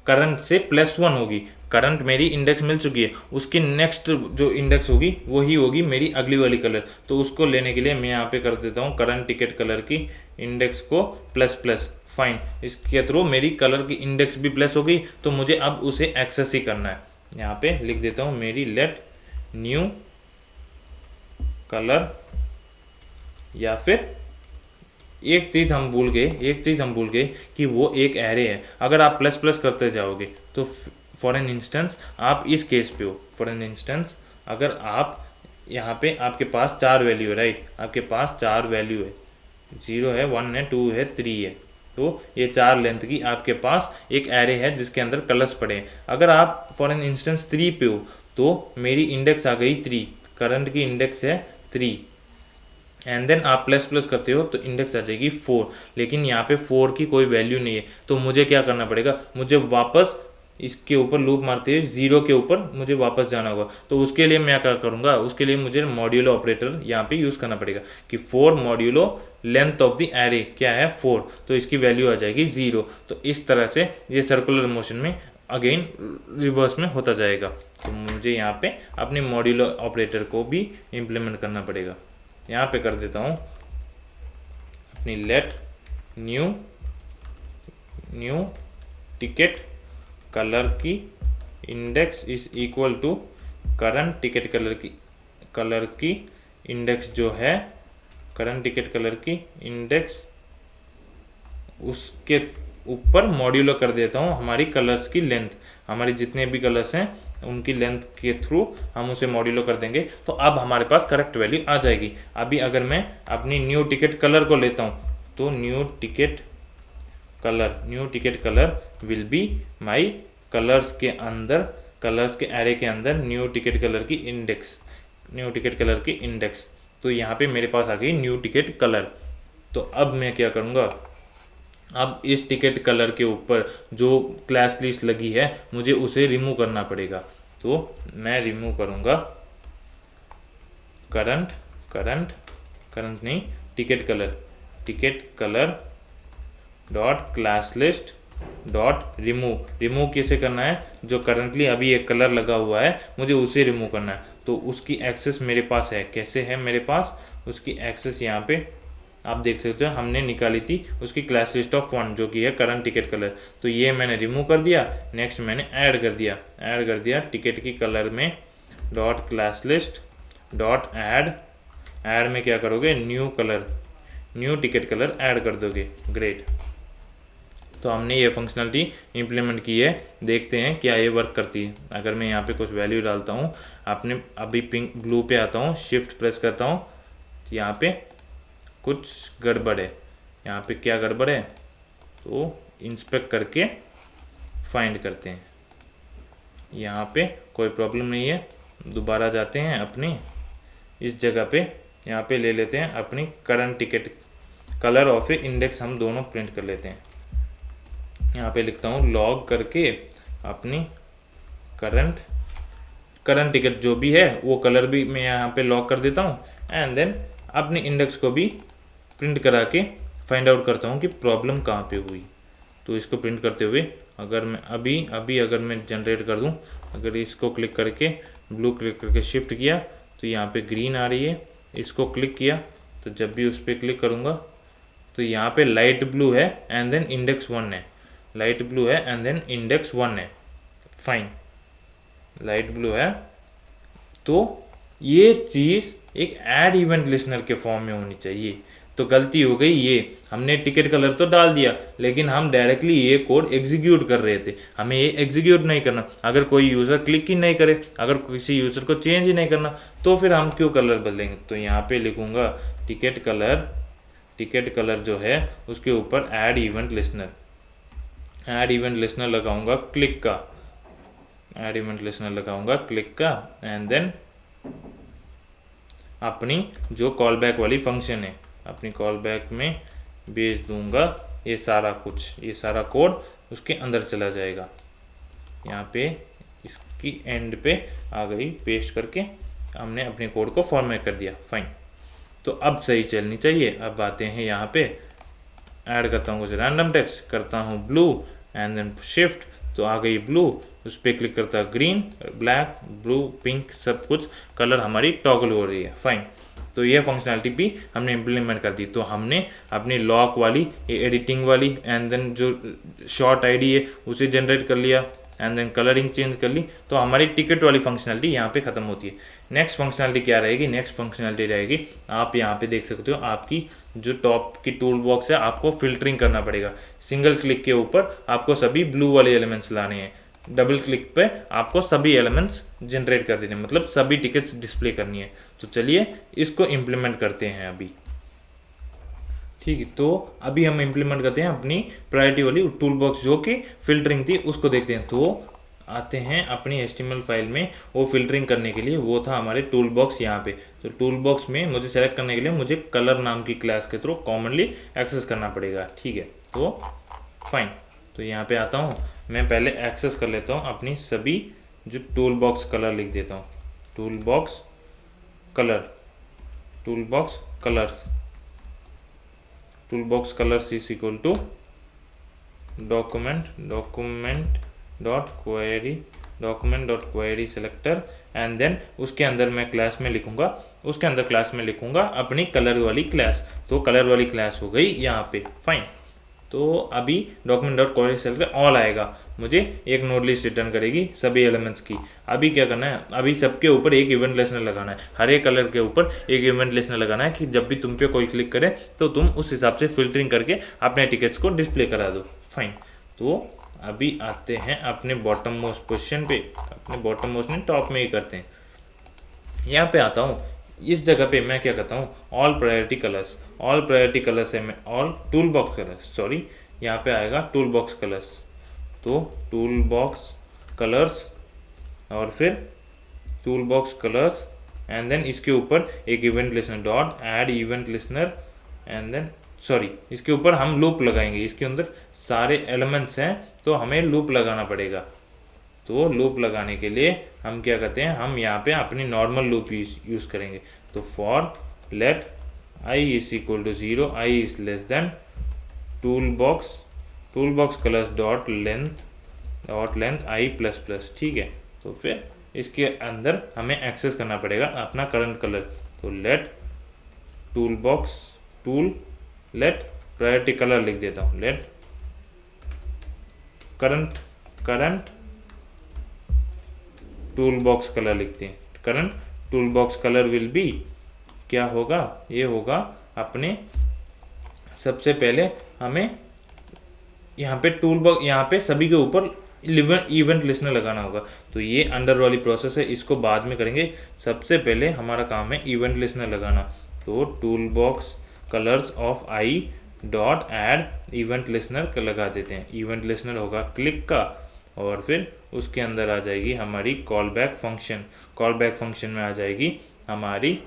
करंट से +1 होगी, करंट मेरी इंडेक्स मिल चुकी है, उसकी नेक्स्ट जो इंडेक्स होगी वही होगी मेरी अगली वाली कलर। तो उसको लेने के लिए मैं यहाँ पे कर देता हूँ करंट टिकट कलर की इंडेक्स को ++। फाइन, इसके थ्रू मेरी कलर की इंडेक्स भी प्लस हो गई, तो मुझे अब उसे एक्सेस ही करना है। यहाँ पे लिख देता हूँ मेरी लेट न्यू कलर, या फिर एक चीज़ हम भूल गए कि वो एक एरे है। अगर आप प्लस प्लस करते जाओगे तो फॉर एन इंस्टेंस आप इस केस पे हो, फॉर एन इंस्टेंस अगर आप यहाँ पे आपके पास 4 वैल्यू है, राइट, आपके पास 4 वैल्यू है, 0 है, 1 है, 2 है, 3 है, तो ये 4 लेंथ की आपके पास एक एरे है जिसके अंदर कलर्स पड़े हैं। अगर आप फॉर एन इंस्टेंस 3 पे हो तो मेरी इंडेक्स आ गई 3, करंट की इंडेक्स है 3, एंड देन आप प्लस प्लस करते हो तो इंडेक्स आ जाएगी 4, लेकिन यहाँ पे 4 की कोई वैल्यू नहीं है। तो मुझे क्या करना पड़ेगा, मुझे वापस इसके ऊपर लूप मारते हुए 0 के ऊपर मुझे वापस जाना होगा। तो उसके लिए मैं क्या करूँगा, उसके लिए मुझे मॉड्यूलो ऑपरेटर यहाँ पे यूज़ करना पड़ेगा कि 4 modulo length of the array क्या है 4, तो इसकी वैल्यू आ जाएगी 0। तो इस तरह से ये सर्कुलर मोशन में अगेन रिवर्स में होता जाएगा। तो मुझे यहाँ पे अपने मॉड्यूलो ऑपरेटर को भी इम्प्लीमेंट करना पड़ेगा। यहाँ पे कर देता हूँ अपनी लेट न्यू टिकट कलर की index is equal to current ticket colour की इंडेक्स जो है, करंट टिकट कलर की इंडेक्स उसके ऊपर मॉड्यूलो कर देता हूँ हमारी कलर्स की लेंथ, हमारे जितने भी कलर्स हैं उनकी लेंथ के थ्रू हम उसे मॉड्यूलो कर देंगे। तो अब हमारे पास करेक्ट वैल्यू आ जाएगी। अभी अगर मैं अपनी न्यू टिकट कलर को लेता हूँ तो new ticket colour will be my colours के अंदर, कलर्स के एरे के अंदर न्यू टिकट कलर की इंडेक्स, तो यहाँ पे मेरे पास आ गई न्यू टिकट कलर। तो अब मैं क्या करूँगा, अब इस टिकट कलर के ऊपर जो क्लास लिस्ट लगी है मुझे उसे रिमूव करना पड़ेगा। तो मैं रिमूव करूँगा करंट नहीं, ticket colour dot class list dot remove कैसे करना है, जो करंटली अभी एक कलर लगा हुआ है मुझे उसे रिमूव करना है। तो उसकी एक्सेस मेरे पास है, कैसे है मेरे पास उसकी एक्सेस, यहाँ पे आप देख सकते हो हमने निकाली थी उसकी क्लास लिस्ट ऑफ 1 जो कि है करंट टिकट कलर। तो ये मैंने रिमूव कर दिया। नेक्स्ट मैंने ऐड कर दिया टिकट की कलर में dot class list dot add में क्या करोगे, न्यू टिकट कलर ऐड कर दोगे। ग्रेट, तो हमने ये फंक्शनलिटी इम्प्लीमेंट की है, देखते हैं क्या ये वर्क करती है। अगर मैं यहाँ पे कुछ वैल्यू डालता हूँ, आपने अभी ब्लू पे आता हूँ, शिफ्ट प्रेस करता हूँ, तो यहाँ पे कुछ गड़बड़ है। यहाँ पे क्या गड़बड़ है, तो इंस्पेक्ट करके फाइंड करते हैं। यहाँ पे कोई प्रॉब्लम नहीं है। दोबारा जाते हैं अपनी इस जगह पे, यहाँ पे ले लेते हैं अपनी current ticket colour of A index, हम दोनों प्रिंट कर लेते हैं। यहाँ पे लिखता हूँ लॉग करके अपनी करंट टिकट जो भी है वो कलर भी मैं यहाँ पे लॉग कर देता हूँ, एंड देन अपने इंडेक्स को भी प्रिंट करा के फाइंड आउट करता हूँ कि प्रॉब्लम कहाँ पे हुई। तो इसको प्रिंट करते हुए अगर मैं अभी अगर मैं जनरेट कर दूँ, अगर इसको क्लिक करके ब्लू क्लिक करके शिफ्ट किया तो यहाँ पे ग्रीन आ रही है। इसको क्लिक किया तो जब भी उस पर क्लिक करूँगा तो यहाँ पे लाइट ब्लू है एंड देन इंडेक्स 1 है, लाइट ब्लू है एंड देन इंडेक्स 1 है। फाइन, लाइट ब्लू है। तो ये चीज़ एक ऐड इवेंट लिसनर के फॉर्म में होनी चाहिए। तो गलती हो गई, ये हमने टिकट कलर तो डाल दिया लेकिन हम डायरेक्टली ये कोड एग्जीक्यूट कर रहे थे, हमें ये एग्जीक्यूट नहीं करना। अगर कोई यूज़र क्लिक ही नहीं करे, अगर किसी यूज़र को चेंज ही नहीं करना, तो फिर हम क्यों कलर बदलेंगे। तो यहाँ पे लिखूँगा टिकट कलर जो है उसके ऊपर ऐड इवेंट लिसनर लगाऊंगा क्लिक का, एंड देन अपनी जो कॉल बैक वाली फंक्शन है, अपनी कॉल बैक में भेज दूंगा ये सारा कोड उसके अंदर चला जाएगा। यहाँ पे इसकी एंड पे आ गई, पेस्ट करके हमने अपने कोड को फॉर्मेट कर दिया। फाइन, तो अब सही चलनी चाहिए। अब आते हैं यहाँ पे, ऐड करता हूँ कुछ रैंडम टेक्स्ट, करता हूँ ब्लू एंड देन शिफ्ट, तो आ गई ब्लू। उस पर क्लिक करता है ग्रीन, ब्लैक, ब्लू, पिंक, सब कुछ कलर हमारी टॉगल हो रही है। फाइन, तो ये फंक्शनलिटी भी हमने इम्प्लीमेंट कर दी। तो हमने अपनी लॉक वाली, एडिटिंग वाली, एंड देन जो शॉर्ट आईडी है उसे जनरेट कर लिया, एंड देन कलरिंग चेंज कर ली। तो हमारी टिकट वाली फंक्शनलिटी यहाँ पे ख़त्म होती है। नेक्स्ट फंक्शनलिटी क्या रहेगी, नेक्स्ट फंक्शनलिटी रहेगी, आप यहाँ पे देख सकते हो आपकी जो टॉप की टूल बॉक्स है आपको फिल्टरिंग करना पड़ेगा। सिंगल क्लिक के ऊपर आपको सभी ब्लू वाले एलिमेंट्स लाने हैं, डबल क्लिक पे आपको सभी एलिमेंट्स जनरेट कर देने, मतलब सभी टिकट्स डिस्प्ले करनी है। तो चलिए इसको इम्प्लीमेंट करते हैं अभी। ठीक है, तो अभी हम इम्प्लीमेंट करते हैं अपनी प्रायोरिटी वाली टूल बॉक्स जो कि फिल्टरिंग थी उसको देखते हैं। तो आते हैं अपनी HTML फाइल में, वो फिल्टरिंग करने के लिए वो था हमारे टूल बॉक्स यहाँ पे। तो टूल बॉक्स में मुझे सेलेक्ट करने के लिए मुझे कलर नाम की क्लास के थ्रू कॉमनली एक्सेस करना पड़ेगा। ठीक है, तो फाइन, तो यहाँ पे आता हूँ, मैं पहले एक्सेस कर लेता हूँ अपनी सभी जो टूल बॉक्स कलर लिख देता हूँ, tool box colour, tool box colours, tool box colours is equal to document dot query selector, and then उसके अंदर मैं क्लास में लिखूंगा, उसके अंदर क्लास में लिखूंगा अपनी कलर वाली क्लास। तो कलर वाली क्लास हो गई यहाँ पे, फाइन। तो अभी document dot query selector all आएगा, मुझे एक नोड लिस्ट रिटर्न करेगी सभी एलिमेंट्स की। अभी क्या करना है, अभी सबके ऊपर एक इवेंट लिस्नर लगाना है, हर एक कलर के ऊपर एक इवेंट लिस्नर लगाना है कि जब भी तुम पे कोई क्लिक करे तो तुम उस हिसाब से फिल्टरिंग करके अपने टिकट्स को डिस्प्ले करा दो। फाइन, तो अभी आते हैं अपने बॉटम मोस्ट पोजीशन पे, अपने बॉटम मोस्ट में टॉप में ही करते हैं। यहाँ पे आता हूँ, इस जगह पे मैं क्या करता हूँ, all priority colours, all priority colours है मैं all tool box colours, sorry यहाँ पे आएगा टूल बॉक्स कलर्स। तो टूल बॉक्स कलर्स और फिर tool box colours, and then इसके ऊपर एक event listener dot add event listener, and then sorry इसके ऊपर हम लूप लगाएंगे, इसके अंदर सारे एलिमेंट्स हैं तो हमें लूप लगाना पड़ेगा। तो लूप लगाने के लिए हम क्या करते हैं, हम यहाँ पे अपनी नॉर्मल लूप यूज़ करेंगे। तो for let i is equal to 0, i is less than tool box colours dot length i plus plus. ठीक है, तो फिर इसके अंदर हमें एक्सेस करना पड़ेगा अपना करंट कलर। तो लेट लेट प्रायोरिटी कलर लिख देता हूँ, let current tool box colour लिखते हैं। Current tool box colour will be, क्या होगा, ये होगा अपने, सबसे पहले हमें यहाँ पे टूल बॉक्स, यहाँ पे सभी के ऊपर इवेंट लिस्नर लगाना होगा। तो ये अंडर वाली प्रोसेस है, इसको बाद में करेंगे। सबसे पहले हमारा काम है इवेंट लिस्नर लगाना। तो tool box colours of I dot add event listener लगा देते हैं। इवेंट लिस्नर होगा क्लिक का, और फिर उसके अंदर आ जाएगी हमारी call back function. Call back function में आ जाएगी हमारी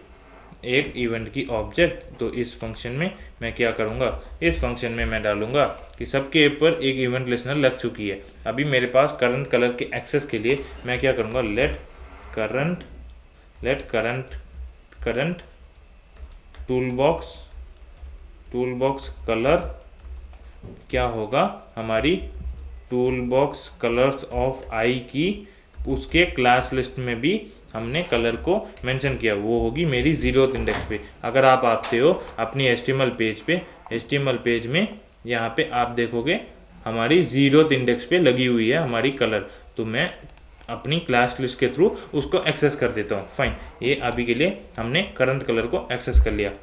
एक इवेंट की ऑब्जेक्ट। तो इस फंक्शन में मैं क्या करूँगा, इस फंक्शन में मैं डालूंगा कि सबके ऊपर एक इवेंट लिस्नर लग चुकी है। अभी मेरे पास करंट कलर के एक्सेस के लिए मैं क्या करूँगा, let current tool box colour, क्या होगा हमारी tool box colours of i की उसके क्लास लिस्ट में भी हमने कलर को मेंशन किया, वो होगी मेरी 0th इंडेक्स पे। अगर आप आते हो अपनी HTML पेज पे, HTML पेज में यहाँ पे आप देखोगे हमारी 0th इंडेक्स पे लगी हुई है हमारी कलर। तो मैं अपनी क्लास लिस्ट के थ्रू उसको एक्सेस कर देता हूँ। फाइन, ये अभी के लिए हमने करंट कलर को एक्सेस कर लिया।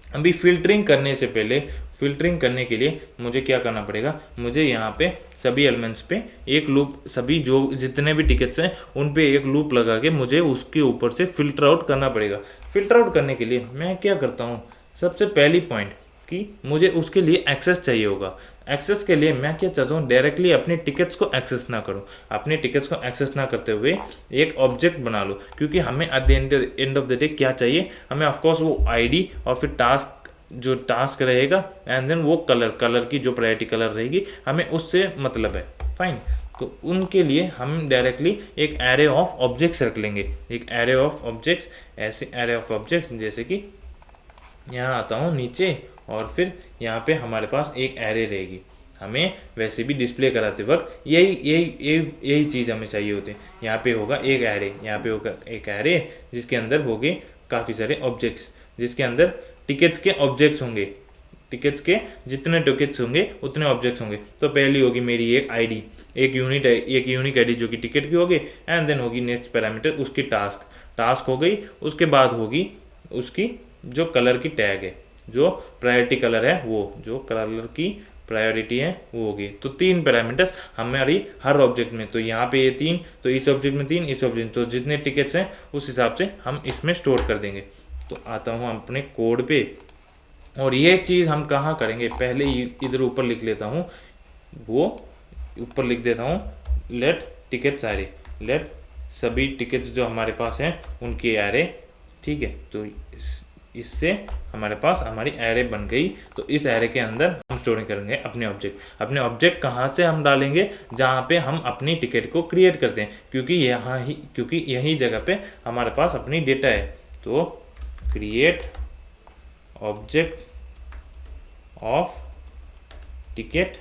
अभी फिल्टरिंग करने से पहले, फिल्टरिंग करने के लिए मुझे क्या करना पड़ेगा, मुझे यहाँ पे सभी एलिमेंट्स पे एक लूप, सभी जो जितने भी टिकट्स हैं उन पे एक लूप लगा के मुझे उसके ऊपर से फिल्टर आउट करना पड़ेगा। फिल्टर आउट करने के लिए मैं क्या करता हूँ, सबसे पहली पॉइंट कि मुझे उसके लिए एक्सेस चाहिए होगा। एक्सेस के लिए मैं क्या चाहता हूँ, डायरेक्टली अपने टिकट्स को एक्सेस ना करूँ। अपने टिकट्स को एक्सेस ना करते हुए एक ऑब्जेक्ट बना लो, क्योंकि हमें at the end of the day क्या चाहिए, हमें ऑफकोर्स वो आईडी और फिर टास्क रहेगा, एंड देन वो कलर की जो प्रायोरिटी कलर रहेगी, हमें उससे मतलब है। फाइन, तो उनके लिए हम डायरेक्टली एक एरे ऑफ ऑब्जेक्ट्स रख लेंगे, एक एरे ऑफ ऑब्जेक्ट्स। ऐसे एरे ऑफ ऑब्जेक्ट्स जैसे कि यहाँ आता हूँ नीचे, और फिर यहाँ पे हमारे पास एक एरे रहेगी। हमें वैसे भी डिस्प्ले कराते वक्त यही चीज़ हमें चाहिए होती है। यहाँ पे होगा एक एरे, यहाँ पे होगा एक एरे जिसके अंदर होंगे काफ़ी सारे ऑब्जेक्ट्स, जिसके अंदर टिकट्स के ऑब्जेक्ट्स होंगे। टिकट्स के जितने टिकट्स होंगे उतने ऑब्जेक्ट्स होंगे। तो पहली होगी मेरी एक आईडी, एक यूनिक आईडी जो कि टिकट की होगी, एंड देन होगी नेक्स्ट पैरामीटर उसकी टास्क हो गई। उसके बाद होगी उसकी जो कलर की टैग है, जो प्रायोरिटी कलर है वो, जो कलर की प्रायोरिटी है वो होगी। तो 3 पैरामीटर्स हमारी हर ऑब्जेक्ट में, तो यहाँ पे ये 3, तो इस ऑब्जेक्ट में 3, इस ऑब्जेक्ट, तो जितने टिकट्स हैं उस हिसाब से हम इसमें स्टोर कर देंगे। तो आता हूँ अपने कोड पे, और ये चीज़ हम कहाँ करेंगे, पहले इधर ऊपर लिख लेता हूँ, वो ऊपर लिख देता हूँ लेट टिकट्स एरे, लेट सभी टिकट्स जो हमारे पास हैं उनकी एरे, ठीक है। तो इससे हमारे पास हमारी एरे बन गई। तो इस एरे के अंदर हम स्टोरिंग करेंगे अपने ऑब्जेक्ट। अपने ऑब्जेक्ट कहाँ से हम डालेंगे, जहाँ पे हम अपनी टिकट को क्रिएट करते हैं, क्योंकि यही जगह पे हमारे पास अपनी डेटा है। तो create object of ticket,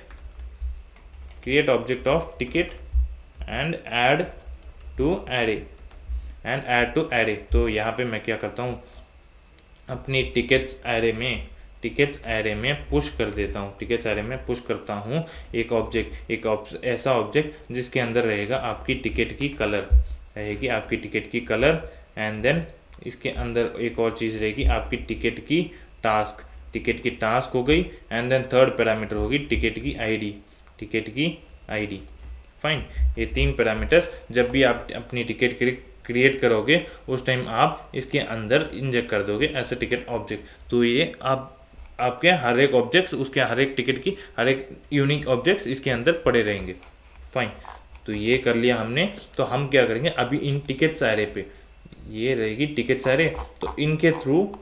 create object of ticket and add to array, तो यहाँ पे मैं क्या करता हूँ, अपनी टिकट्स एरे में पुश कर देता हूँ, टिकट्स एरे में पुश करता हूँ एक ऑब्जेक्ट, ऐसा ऑब्जेक्ट जिसके अंदर रहेगा आपकी टिकट की कलर, एंड देन इसके अंदर एक और चीज़ रहेगी आपकी टिकट की टास्क हो गई, एंड देन थर्ड पैरामीटर होगी टिकट की आईडी। फाइन, ये 3 पैरामीटर्स जब भी आप अपनी टिकट क्रिएट करोगे उस टाइम आप इसके अंदर इंजेक्ट कर दोगे ऐसे टिकट ऑब्जेक्ट। तो ये आपके हर एक ऑब्जेक्ट्स, उसके हर एक टिकट की हर एक यूनिक ऑब्जेक्ट्स इसके अंदर पड़े रहेंगे। फाइन, तो ये कर लिया हमने। तो हम क्या करेंगे, अभी इन टिकट्स एरे पे, ये रहेगी टिकट्स एरे, तो इनके थ्रू,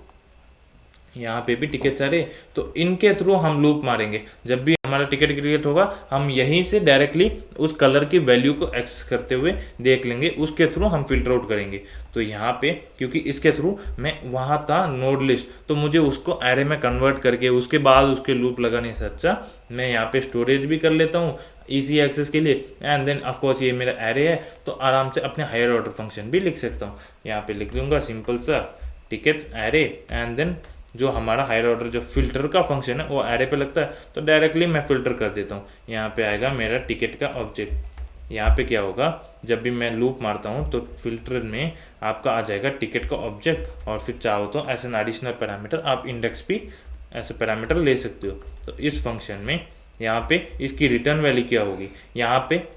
यहाँ पे भी टिकट्स एरे, तो इनके थ्रू हम लूप मारेंगे। जब भी हमारा टिकट क्रिएट होगा हम यहीं से डायरेक्टली उस कलर की वैल्यू को एक्सेस करते हुए देख लेंगे, उसके थ्रू हम फिल्टर आउट करेंगे। तो यहाँ पे क्योंकि इसके थ्रू मैं वहाँ था नोड लिस्ट, तो मुझे उसको एरे में कन्वर्ट करके उसके बाद उसके लूप लगाने से अच्छा मैं यहाँ पे स्टोरेज भी कर लेता हूँ इजी एक्सेस के लिए, एंड देन ऑफकोर्स ये मेरा एरे है तो आराम से अपने हायर ऑर्डर फंक्शन भी लिख सकता हूँ। यहाँ पे लिख दूंगा सिंपल सा टिकट्स एरे, एंड देन जो हमारा हायर ऑर्डर जो फिल्टर का फंक्शन है वो एरे पे लगता है, तो डायरेक्टली मैं फिल्टर कर देता हूँ। यहाँ पे आएगा मेरा टिकट का ऑब्जेक्ट। यहाँ पे क्या होगा, जब भी मैं लूप मारता हूँ तो फिल्टर में आपका आ जाएगा टिकट का ऑब्जेक्ट, और फिर चाहो तो एज एन एडिशनल पैरामीटर आप इंडेक्स भी ऐसे पैरामीटर ले सकते हो। तो इस फंक्शन में यहाँ पे इसकी रिटर्न वैल्यू क्या होगी, यहाँ पे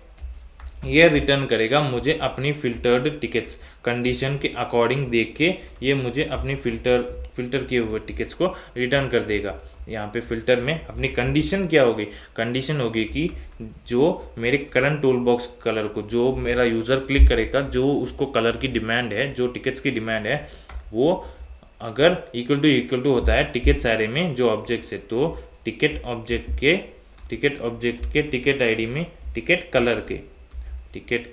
ये रिटर्न करेगा मुझे अपनी फिल्टर्ड टिकट्स कंडीशन के अकॉर्डिंग देख के, ये मुझे अपनी फिल्टर किए हुए टिकट्स को रिटर्न कर देगा। यहाँ पे फिल्टर में अपनी कंडीशन क्या होगी, कंडीशन होगी कि जो मेरे करंट टूल बॉक्स कलर को जो मेरा यूज़र क्लिक करेगा, जो उसको कलर की डिमांड है, जो टिकट्स की डिमांड है, वो अगर इक्वल टू होता है टिकट्स एरे में जो ऑब्जेक्ट्स है, तो टिकट ऑब्जेक्ट के टिकट आईडी में टिकट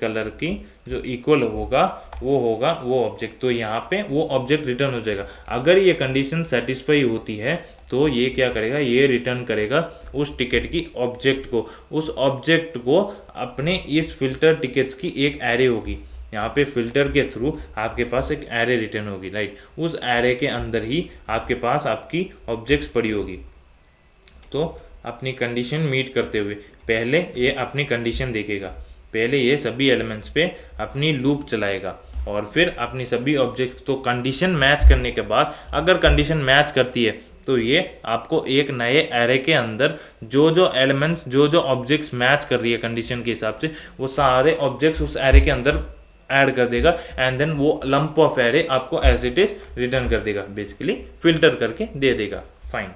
कलर की जो इक्वल होगा वो ऑब्जेक्ट, तो यहाँ पे वो ऑब्जेक्ट रिटर्न हो जाएगा। अगर ये कंडीशन सेटिस्फाई होती है तो ये क्या करेगा, ये रिटर्न करेगा उस टिकट की ऑब्जेक्ट को, उस ऑब्जेक्ट को अपने इस फिल्टर टिकट्स की एक एरे होगी। यहाँ पे फिल्टर के थ्रू आपके पास एक एरे रिटर्न होगी, राइट। उस एरे के अंदर ही आपके पास आपकी ऑब्जेक्ट्स पड़ी होगी। तो अपनी कंडीशन मीट करते हुए पहले ये अपनी कंडीशन देखेगा, पहले ये सभी एलिमेंट्स पे अपनी लूप चलाएगा, और फिर अपनी सभी ऑब्जेक्ट्स, तो कंडीशन मैच करने के बाद अगर कंडीशन मैच करती है तो ये आपको एक नए एरे के अंदर जो एलिमेंट्स जो ऑब्जेक्ट्स मैच कर रही है कंडीशन के हिसाब से, वो सारे ऑब्जेक्ट्स उस एरे के अंदर ऐड कर देगा, एंड देन वो लंप ऑफ एरे आपको एज इट इज रिटर्न कर देगा, बेसिकली फिल्टर करके दे देगा। फाइन,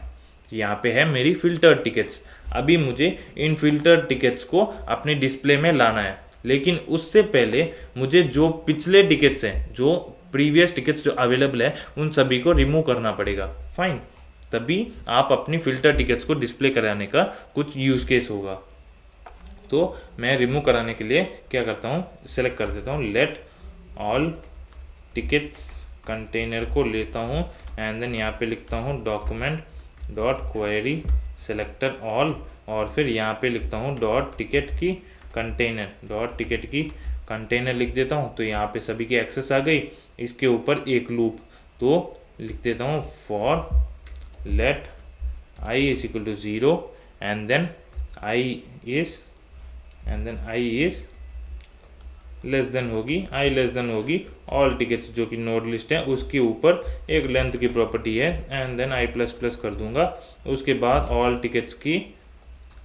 यहाँ पे है मेरी फिल्टर टिकट्स। अभी मुझे इन फिल्टर टिकट्स को अपने डिस्प्ले में लाना है, लेकिन उससे पहले मुझे जो पिछले टिकट्स हैं, जो प्रीवियस टिकट्स जो अवेलेबल है, उन सभी को रिमूव करना पड़ेगा। फाइन, तभी आप अपनी फिल्टर टिकट्स को डिस्प्ले कराने का कुछ यूज़ केस होगा। तो मैं रिमूव कराने के लिए क्या करता हूँ, सेलेक्ट कर देता हूँ लेट ऑल टिकट्स कंटेनर को लेता हूँ, एंड देन यहाँ पे लिखता हूँ document dot query selector all, और फिर यहाँ पे लिखता हूँ डॉट टिकट की कंटेनर लिख देता हूँ। तो यहाँ पे सभी की एक्सेस आ गई। इसके ऊपर एक लूप, तो लिख देता हूँ for let i is equal to 0 and then i is less than होगी, आई लेस देन होगी ऑल टिकट्स जो कि नोड लिस्ट है उसके ऊपर एक लेंथ की प्रॉपर्टी है, and then i plus plus कर दूंगा। उसके बाद ऑल टिकट्स की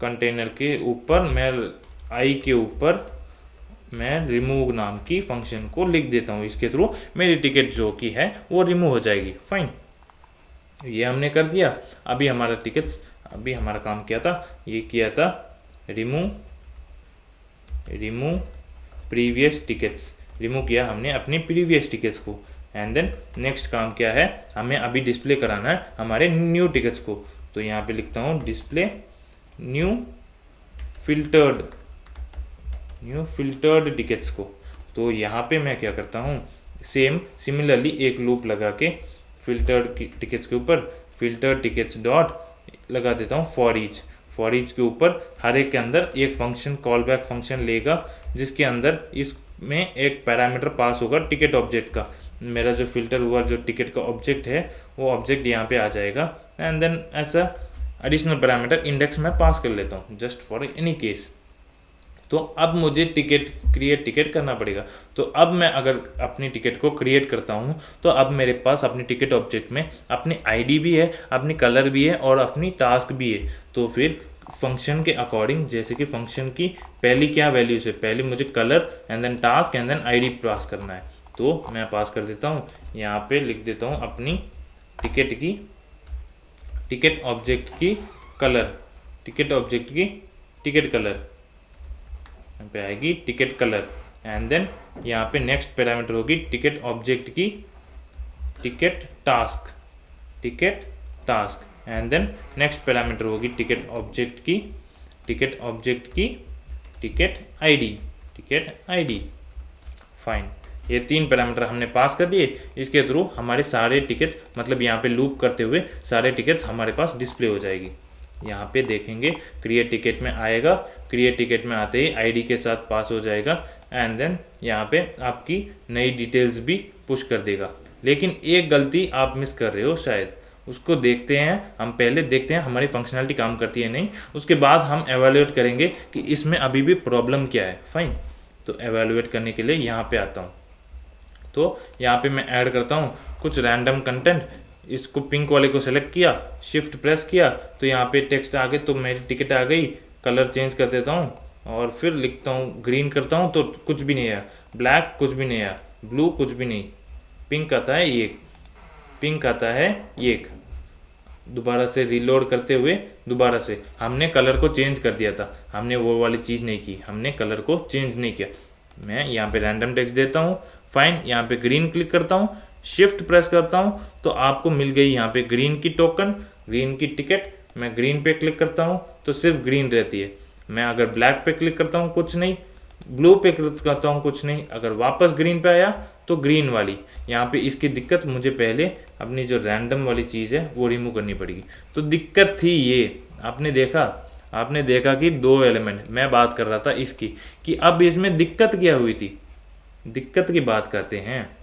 कंटेनर के ऊपर मैं आई के ऊपर मैं रिमूव नाम की फंक्शन को लिख देता हूँ। इसके थ्रू मेरी टिकट जो कि है वो रिमूव हो जाएगी। फाइन, ये हमने कर दिया। अभी हमारा टिकट्स, अभी हमारा काम क्या था, ये किया था रिमूव प्रीवियस टिकट्स, रिमूव किया हमने अपनी प्रीवियस टिकट्स को। एंड देन नेक्स्ट काम क्या है, हमें अभी डिस्प्ले कराना है हमारे न्यू टिकट्स को। तो यहाँ पे लिखता हूँ डिस्प्ले न्यू फिल्टर्ड टिकट्स को। तो यहाँ पे मैं क्या करता हूँ, सिमिलरली एक लूप लगा के फिल्टर्ड टिकट्स के ऊपर फिल्टर टिकट्स डॉट लगा देता हूँ फॉर ईच के ऊपर हर एक के अंदर एक फंक्शन कॉल बैक फंक्शन लेगा, जिसके अंदर इसमें एक पैरामीटर पास होगा टिकट ऑब्जेक्ट का। मेरा जो फिल्टर हुआ जो टिकट का ऑब्जेक्ट है वो ऑब्जेक्ट यहाँ पे आ जाएगा, एंड देन ऐसा एडिशनल पैरामीटर इंडेक्स में पास कर लेता हूँ जस्ट फॉर एनी केस। तो अब मुझे क्रिएट टिकट करना पड़ेगा। तो अब मैं अगर अपनी टिकट को क्रिएट करता हूँ तो अब मेरे पास अपनी टिकट ऑब्जेक्ट में अपनी आईडी भी है, अपनी कलर भी है और अपनी टास्क भी है। तो फिर फंक्शन के अकॉर्डिंग, जैसे कि फंक्शन की पहली क्या वैल्यू है, पहले मुझे colour and then task and then ID pass करना है। तो मैं पास कर देता हूँ, यहाँ पे लिख देता हूँ अपनी टिकट ऑब्जेक्ट की कलर, टिकट कलर यहाँ पे आएगी टिकट कलर। एंड देन यहाँ पे नेक्स्ट पैरामीटर होगी टिकट ऑब्जेक्ट की ticket task. And then next parameter होगी टिकट ऑब्जेक्ट की टिकट आईडी। फाइन, ये 3 पैरामीटर हमने पास कर दिए। इसके थ्रू हमारे सारे टिकट्स, मतलब यहाँ पे लूप करते हुए सारे टिकट्स हमारे पास डिस्प्ले हो जाएगी। यहाँ पे देखेंगे क्रिएट टिकट में आएगा, क्रिएट टिकट में आते ही आईडी के साथ पास हो जाएगा, एंड देन यहाँ पे आपकी नई डिटेल्स भी पुश कर देगा। लेकिन एक गलती आप मिस कर रहे हो शायद, उसको देखते हैं हम। पहले देखते हैं हमारी फंक्शनैलिटी काम करती है नहीं, उसके बाद हम एवेल्युएट करेंगे कि इसमें अभी भी प्रॉब्लम क्या है। फाइन, तो एवेल्युएट करने के लिए यहाँ पे आता हूँ। तो यहाँ पे मैं ऐड करता हूँ कुछ रैंडम कंटेंट। इसको पिंक वाले को सेलेक्ट किया, शिफ्ट प्रेस किया तो यहाँ पे टेक्स्ट आ गए, तो मेरी टिकट आ गई। कलर चेंज कर देता हूँ और फिर लिखता हूँ ग्रीन करता हूँ तो कुछ भी नहीं आया, ब्लैक कुछ भी नहीं आया, ब्लू कुछ भी नहीं, पिंक आता है एक। दोबारा से रीलोड करते हुए दोबारा से हमने कलर को चेंज कर दिया था, हमने वो वाली चीज़ नहीं की, हमने कलर को चेंज नहीं किया। मैं यहाँ पे रैंडम टेक्स्ट देता हूँ। फाइन, यहाँ पे ग्रीन क्लिक करता हूँ, शिफ्ट प्रेस करता हूँ तो आपको मिल गई यहाँ पे ग्रीन की टोकन, ग्रीन की टिकट। मैं ग्रीन पे क्लिक करता हूँ तो सिर्फ ग्रीन रहती है। मैं अगर ब्लैक पे क्लिक करता हूँ कुछ नहीं, ब्लू पे क्लिक करता हूँ कुछ नहीं, अगर वापस ग्रीन पे आया तो ग्रीन वाली। यहाँ पे इसकी दिक्कत, मुझे पहले अपनी जो रैंडम वाली चीज़ है वो रिमूव करनी पड़ेगी। तो दिक्कत थी ये, आपने देखा कि 2 एलिमेंट, मैं बात कर रहा था इसकी कि अब इसमें दिक्कत क्या हुई थी। दिक्कत की बात करते हैं।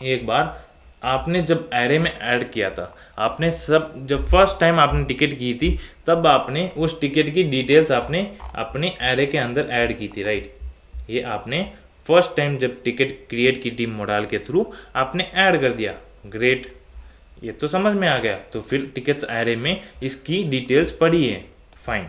एक बार आपने जब एरे में ऐड किया था, आपने जब फर्स्ट टाइम आपने टिकट की थी तब आपने उस टिकट की डिटेल्स आपने अपने एरे के अंदर ऐड की थी, राइट। ये आपने फर्स्ट टाइम जब टिकट क्रिएट की थी मॉडल के थ्रू आपने ऐड कर दिया, ग्रेट, ये तो समझ में आ गया। तो फिर टिकट्स एरे में इसकी डिटेल्स पड़ी है, फाइन।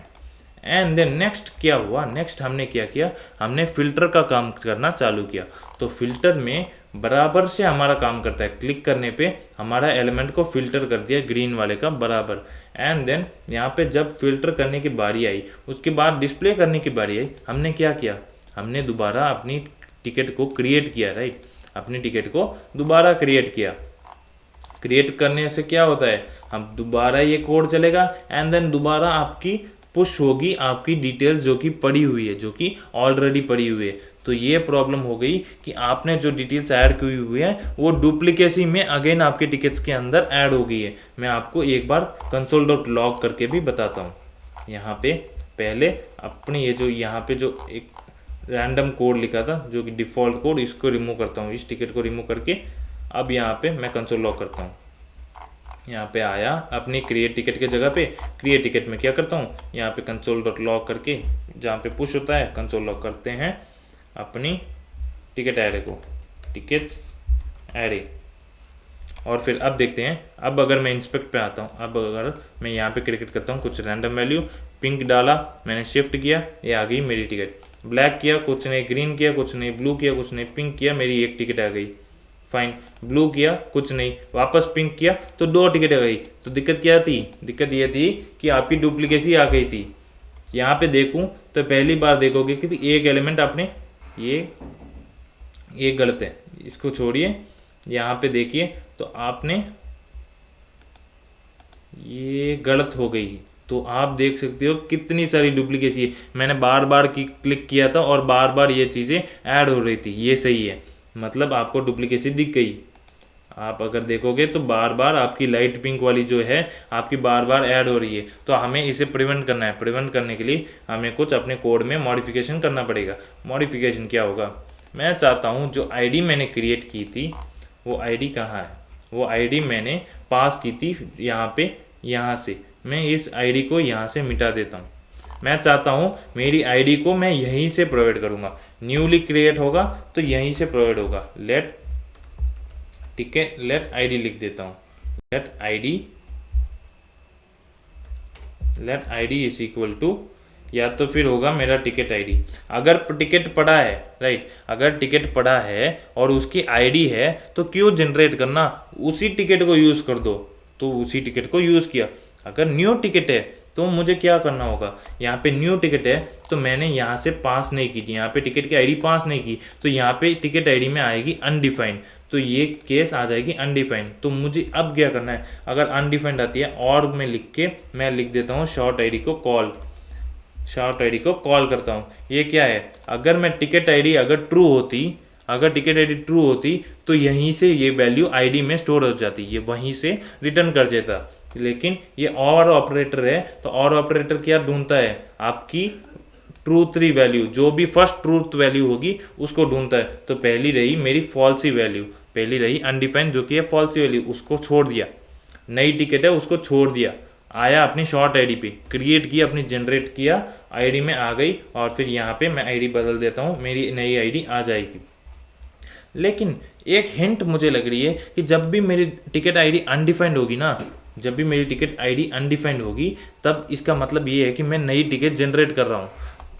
एंड देन नेक्स्ट क्या हुआ, नेक्स्ट हमने क्या किया, हमने फिल्टर का काम करना चालू किया। तो फिल्टर में बराबर से हमारा काम करता है, क्लिक करने पे हमारा एलिमेंट को फिल्टर कर दिया ग्रीन वाले का बराबर। एंड देन यहाँ पे जब फिल्टर करने की बारी आई, उसके बाद डिस्प्ले करने की बारी आई, हमने क्या किया, हमने दोबारा अपनी टिकट को क्रिएट किया, राइट। अपनी टिकट को दोबारा क्रिएट किया। क्रिएट करने से क्या होता है, हम दोबारा ये कोड चलेगा एंड देन दोबारा आपकी पुश होगी आपकी डिटेल्स जो कि पड़ी हुई है, जो कि ऑलरेडी पड़ी हुई है। तो ये प्रॉब्लम हो गई कि आपने जो डिटेल्स ऐड की हुई है वो डुप्लीकेसी में अगेन आपके टिकट्स के अंदर ऐड हो गई है। मैं आपको एक बार console.log करके भी बताता हूँ। यहाँ पे पहले अपनी ये जो यहाँ पे जो एक रैंडम कोड लिखा था जो कि डिफ़ॉल्ट कोड, इसको रिमूव करता हूँ, इस टिकट को रिमूव करके अब यहाँ पे मैं console.log करता हूँ। यहाँ पे आया अपनी क्रिएट टिकट के जगह पे, क्रिएट टिकट में क्या करता हूँ, यहाँ पे console.log करके जहाँ पे पुश होता है console.log करते हैं अपनी टिकट एरे को, टिकट्स एरे। और फिर अब देखते हैं, अब अगर मैं इंस्पेक्ट पे आता हूँ, अब अगर मैं यहाँ पे क्रिएट करता हूँ कुछ रैंडम वैल्यू, पिंक डाला, मैंने शिफ्ट किया, ये आ गई मेरी टिकट। ब्लैक किया कुछ नहीं, ग्रीन किया कुछ नहीं, ब्लू किया कुछ नहीं, पिंक किया, मेरी एक टिकट आ गई। फाइन, ब्लू किया कुछ नहीं, वापस पिंक किया तो 2 टिकट आ गई। तो दिक्कत क्या थी? दिक्कत ये थी कि आपकी डुप्लीकेसी आ गई थी। यहाँ पे देखूँ तो पहली बार देखोगे कि एक एलिमेंट आपने ये गलत है, इसको छोड़िए। यहाँ पे देखिए तो आपने ये गलत हो गई। तो आप देख सकते हो कितनी सारी डुप्लीकेसी है। मैंने बार बार क्लिक किया था और बार बार ये चीज़ें ऐड हो रही थी। ये सही है, मतलब आपको डुप्लीकेसी दिख गई। आप अगर देखोगे तो बार बार आपकी लाइट पिंक वाली जो है आपकी बार बार ऐड हो रही है। तो हमें इसे प्रिवेंट करना है। प्रिवेंट करने के लिए हमें कुछ अपने कोड में मॉडिफिकेशन करना पड़ेगा। मॉडिफिकेशन क्या होगा? मैं चाहता हूँ जो आईडी मैंने क्रिएट की थी वो आईडी कहाँ है? वो आईडी मैंने पास की थी यहाँ पे, यहाँ से मैं इस आईडी को यहाँ से मिटा देता हूँ। मैं चाहता हूँ मेरी आईडी को मैं यहीं से प्रोवाइड करूँगा। न्यूली क्रिएट होगा तो यहीं से प्रोवाइड होगा। लेट आईडी लिख देता हूँ। Let ID is equal to, या तो फिर होगा मेरा टिकट आईडी। अगर टिकट पड़ा है, राइट, अगर टिकट पड़ा है और उसकी आईडी है तो क्यों जनरेट करना, उसी टिकट को यूज़ कर दो। तो उसी टिकट को यूज़ किया। अगर न्यू टिकट है तो मुझे क्या करना होगा? यहाँ पे न्यू टिकट है तो मैंने यहाँ से पास नहीं की, यहाँ पे टिकट की आईडी पास नहीं की, तो यहाँ पे टिकट आईडी में आएगी अनडिफाइंड। तो ये केस आ जाएगी अनडिफाइंड। तो मुझे अब क्या करना है? अगर अनडिफाइंड आती है और मैं लिख देता हूँ शॉर्ट आईडी को कॉल, शॉर्ट आईडी को कॉल करता हूँ। ये क्या है? अगर मैं टिकट आईडी अगर टिकट आईडी ट्रू होती तो यहीं से ये वैल्यू आईडी में स्टोर हो जाती, ये वहीं से रिटर्न कर देता। लेकिन ये और ऑपरेटर है तो और ऑपरेटर क्या ढूंढता है? आपकी ट्रूथ वैल्यू, जो भी फर्स्ट ट्रूथ वैल्यू होगी उसको ढूंढता है। तो पहली रही मेरी फॉल्सी वैल्यू, पहली रही अनडिफाइंड जो कि है फॉल्सी वैल्यू, उसको छोड़ दिया। नई टिकट है उसको छोड़ दिया, आया अपनी शॉर्ट आईडी पे, क्रिएट किया, अपनी जनरेट किया, आईडी में आ गई और फिर यहाँ पे मैं आईडी बदल देता हूँ, मेरी नई आईडी आ जाएगी। लेकिन एक हिंट मुझे लग रही है कि जब भी मेरी टिकट आईडी अनडिफाइंड होगी ना, जब भी मेरी टिकट आईडी अनडिफाइंड होगी तब इसका मतलब ये है कि मैं नई टिकट जनरेट कर रहा हूँ।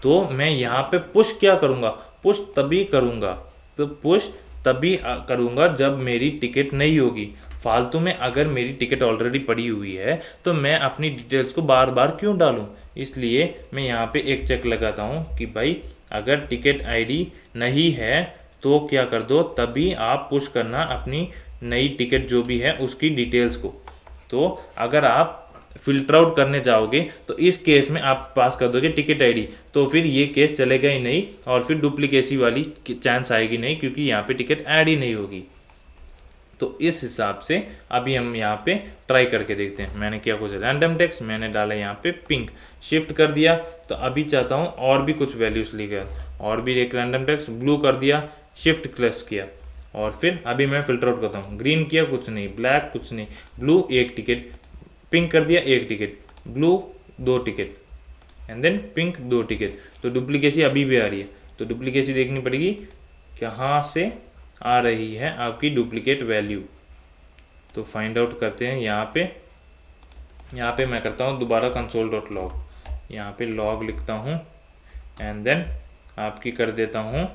तो मैं यहाँ पे पुश क्या करूँगा? पुश तभी करूँगा, तो पुश तभी करूँगा जब मेरी टिकट नहीं होगी। फालतू में अगर मेरी टिकट ऑलरेडी पड़ी हुई है तो मैं अपनी डिटेल्स को बार बार क्यों डालूँ? इसलिए मैं यहाँ पे एक चेक लगाता हूँ कि भाई अगर टिकट आईडी नहीं है तो क्या कर दो, तभी आप पुश करना अपनी नई टिकट जो भी है उसकी डिटेल्स को। तो अगर आप फिल्टर आउट करने जाओगे तो इस केस में आप पास कर दोगे टिकट आईडी, तो फिर ये केस चलेगा ही नहीं और फिर डुप्लीकेसी वाली चांस आएगी नहीं, क्योंकि यहाँ पे टिकट ऐड ही नहीं होगी। तो इस हिसाब से अभी हम यहाँ पे ट्राई करके देखते हैं। मैंने किया कुछ रैंडम टेक्स्ट, मैंने डाला यहाँ पे पिंक, शिफ्ट कर दिया। तो अभी चाहता हूँ और भी कुछ वैल्यूज लिखा, और भी एक रैंडम टेक्स्ट, ब्लू कर दिया, शिफ्ट प्लस किया और फिर अभी मैं फिल्टर आउट करता हूँ। ग्रीन किया कुछ नहीं, ब्लैक कुछ नहीं, ब्लू एक टिकट, पिंक कर दिया एक ticket, blue 2 ticket and then pink 2 ticket. तो डुप्लीकेसी अभी भी आ रही है। तो डुप्लीकेसी देखनी पड़ेगी कहाँ से आ रही है आपकी डुप्लीकेट वैल्यू। तो फाइंड आउट करते हैं। यहाँ पे मैं करता हूँ दोबारा console.log, यहाँ पे log लिखता हूँ एंड देन आपकी कर देता हूँ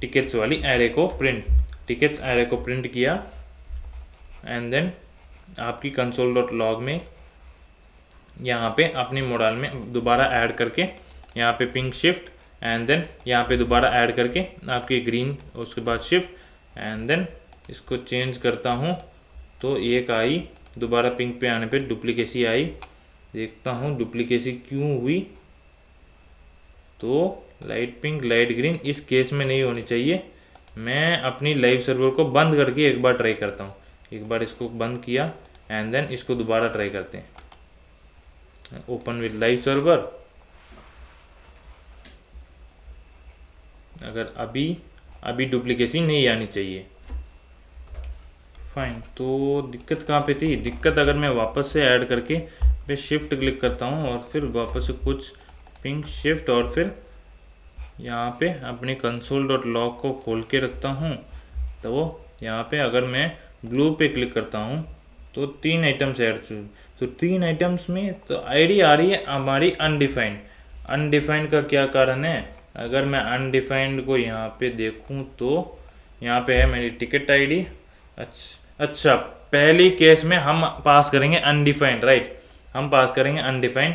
टिकट्स वाली एरे को प्रिंट। टिकट्स एरे को प्रिंट किया एंड देन आपकी console.log में यहाँ पे अपनी मॉडल में दोबारा ऐड करके यहाँ पे पिंक शिफ्ट एंड देन यहाँ पे दोबारा ऐड करके आपकी ग्रीन, उसके बाद शिफ्ट एंड देन इसको चेंज करता हूँ। तो एक आई, दोबारा पिंक पे आने पे डुप्लीकेसी आई। देखता हूँ डुप्लीकेसी क्यों हुई। तो लाइट पिंक लाइट ग्रीन इस केस में नहीं होनी चाहिए। मैं अपनी लाइव सर्वर को बंद करके एक बार ट्राई करता हूँ। एक बार इसको बंद किया एंड देन इसको दोबारा ट्राई करते हैं। Open with live server. अगर अभी डुप्लीकेसी नहीं आनी चाहिए। फाइन, तो दिक्कत कहाँ पे थी? दिक्कत अगर मैं वापस से ऐड करके पे शिफ्ट क्लिक करता हूँ और फिर वापस से कुछ पिंक शिफ्ट और फिर यहाँ पे अपनी console.log को खोल के रखता हूँ। तो यहाँ पे अगर मैं ब्लू पे क्लिक करता हूँ तो 3 आइटम्स ऐड, तो 3 आइटम्स में तो आईडी आ रही है हमारी अनडिफाइंड। अनडिफाइंड का क्या कारण है? अगर मैं अनडिफाइंड को यहाँ पे देखूँ तो यहाँ पे है मेरी टिकट आईडी। अच्छा, पहली केस में हम पास करेंगे अनडिफाइंड, राइट, हम पास करेंगे अनडिफाइंड,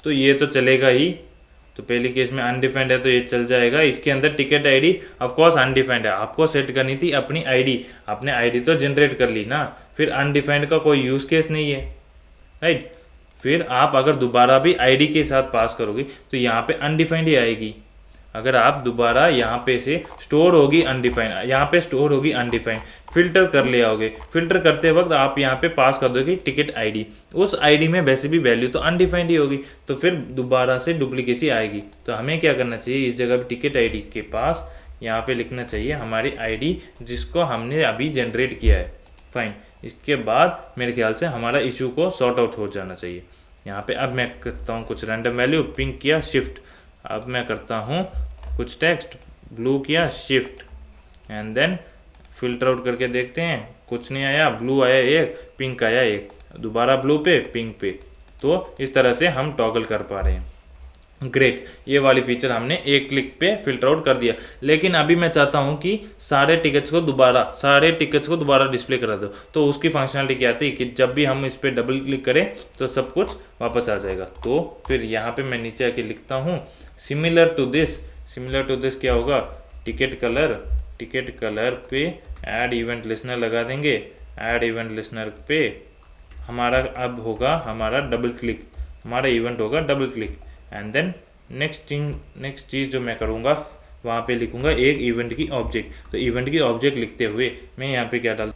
तो ये तो चलेगा ही। तो पहली केस में अनडिफाइंड है तो ये चल जाएगा। इसके अंदर ticket ID of course undefined है, आपको सेट करनी थी अपनी आईडी, आपने आईडी तो जनरेट कर ली ना, फिर अनडिफाइंड का कोई यूज केस नहीं है, राइट। फिर आप अगर दोबारा भी आईडी के साथ पास करोगे तो यहाँ पे अनडिफाइंड ही आएगी। अगर आप दोबारा यहाँ पे से स्टोर होगी अनडिफाइंड, यहाँ पे स्टोर होगी अनडिफाइंड, फिल्टर कर ले आओगे, फिल्टर करते वक्त आप यहाँ पे पास कर दोगे टिकट आईडी, उस आईडी में वैसे भी वैल्यू तो अनडिफाइंड ही होगी, तो फिर दोबारा से डुप्लीकेसी आएगी। तो हमें क्या करना चाहिए, इस जगह पे टिकट आईडी के पास यहाँ पे लिखना चाहिए हमारी आईडी जिसको हमने अभी जनरेट किया है, फाइन। इसके बाद मेरे ख्याल से हमारा इशू को सॉर्ट आउट हो जाना चाहिए। यहाँ पे अब मैं करता हूँ कुछ रैंडम वैल्यू, पिंक किया शिफ्ट, अब मैं करता हूँ कुछ टेक्स्ट, ब्लू किया shift, and then filter out करके देखते हैं, कुछ नहीं आया, ब्लू आया एक, पिंक आया एक, दोबारा ब्लू पे पिंक पे। तो इस तरह से हम टॉगल कर पा रहे हैं। ग्रेट, ये वाली फीचर हमने एक क्लिक पे फिल्टर आउट कर दिया। लेकिन अभी मैं चाहता हूँ कि सारे टिकट्स को दोबारा डिस्प्ले करा दो। तो उसकी फंक्शनलिटी क्या थी कि जब भी हम इस पर डबल क्लिक करें तो सब कुछ वापस आ जाएगा। तो फिर यहाँ पे मैं नीचे आके लिखता हूँ सिमिलर टू दिस क्या होगा, टिकट कलर पे ऐड इवेंट लिस्नर लगा देंगे। ऐड इवेंट लिस्नर पे हमारा अब होगा हमारा डबल क्लिक, हमारा इवेंट होगा double click, and then next चीज़ जो मैं करूँगा वहाँ पे लिखूँगा एक इवेंट की ऑब्जेक्ट। तो इवेंट की ऑब्जेक्ट लिखते हुए मैं यहाँ पे क्या डाल,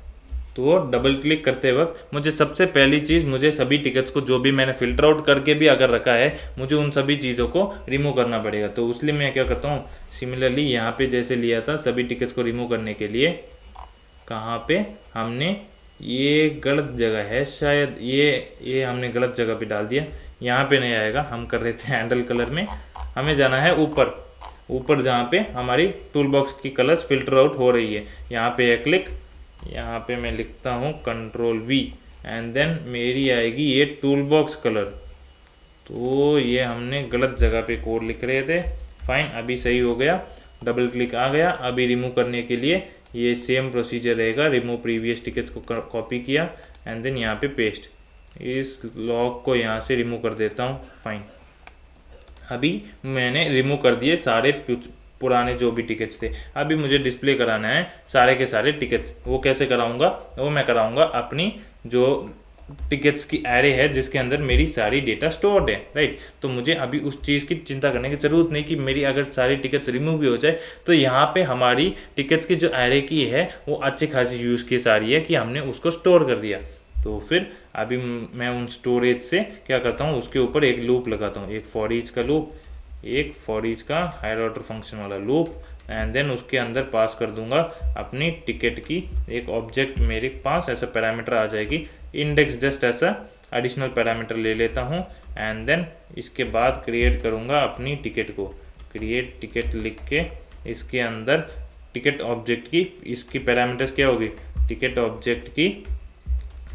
तो डबल क्लिक करते वक्त मुझे सबसे पहली चीज़, मुझे सभी टिकट्स को जो भी मैंने फिल्टर आउट करके भी अगर रखा है, मुझे उन सभी चीज़ों को रिमूव करना पड़ेगा। तो उसलिए मैं क्या करता हूँ, सिमिलरली यहाँ पे जैसे लिया था सभी टिकट्स को रिमूव करने के लिए, कहाँ पे हमने, ये गलत जगह है शायद, ये हमने गलत जगह पे डाल दिया, यहाँ पे नहीं आएगा, हम कर रहे थे हैंडल कलर में, हमें जाना है ऊपर जहाँ पे हमारी टूल बॉक्स की कलर्स फिल्टर आउट हो रही है, यहाँ पे है क्लिक, यहाँ पे मैं लिखता हूँ कंट्रोल V, एंड देन मेरी आएगी ये टूल बॉक्स कलर। तो ये हमने गलत जगह पे कोड लिख रहे थे, फाइन, अभी सही हो गया, डबल क्लिक आ गया। अभी रिमूव करने के लिए ये सेम प्रोसीजर रहेगा, रिमूव प्रीवियस टिकट्स को कॉपी किया एंड देन यहाँ पे पेस्ट, इस लॉग को यहाँ से रिमूव कर देता हूँ, फाइन। अभी मैंने रिमूव कर दिए सारे पुराने जो भी टिकट्स थे। अभी मुझे डिस्प्ले कराना है सारे के सारे टिकट्स। वो कैसे कराऊंगा, वो मैं कराऊंगा अपनी जो टिकट्स की एरे है जिसके अंदर मेरी सारी डेटा स्टोर्ड है, राइट। तो मुझे अभी उस चीज़ की चिंता करने की ज़रूरत नहीं कि मेरी अगर सारी टिकट्स रिमूव भी हो जाए तो यहाँ पे हमारी टिकट्स की जो एरे की है वो अच्छी खासी यूज़ की सारी है कि हमने उसको स्टोर कर दिया। तो फिर अभी मैं उन स्टोरेज से क्या करता हूँ, उसके ऊपर एक लूप लगाता हूँ, एक फॉर ईच का लूप, एक फॉर ईच का हायर ऑर्डर फंक्शन वाला लूप, एंड देन उसके अंदर पास कर दूंगा अपनी टिकट की एक ऑब्जेक्ट, मेरे पास ऐसा पैरामीटर आ जाएगी इंडेक्स, जस्ट ऐसा एडिशनल पैरामीटर ले लेता हूँ, एंड देन इसके बाद क्रिएट करूँगा अपनी टिकट को, क्रिएट टिकट लिख के इसके अंदर टिकट ऑब्जेक्ट की इसकी पैरामीटर्स क्या होगी, टिकट ऑब्जेक्ट की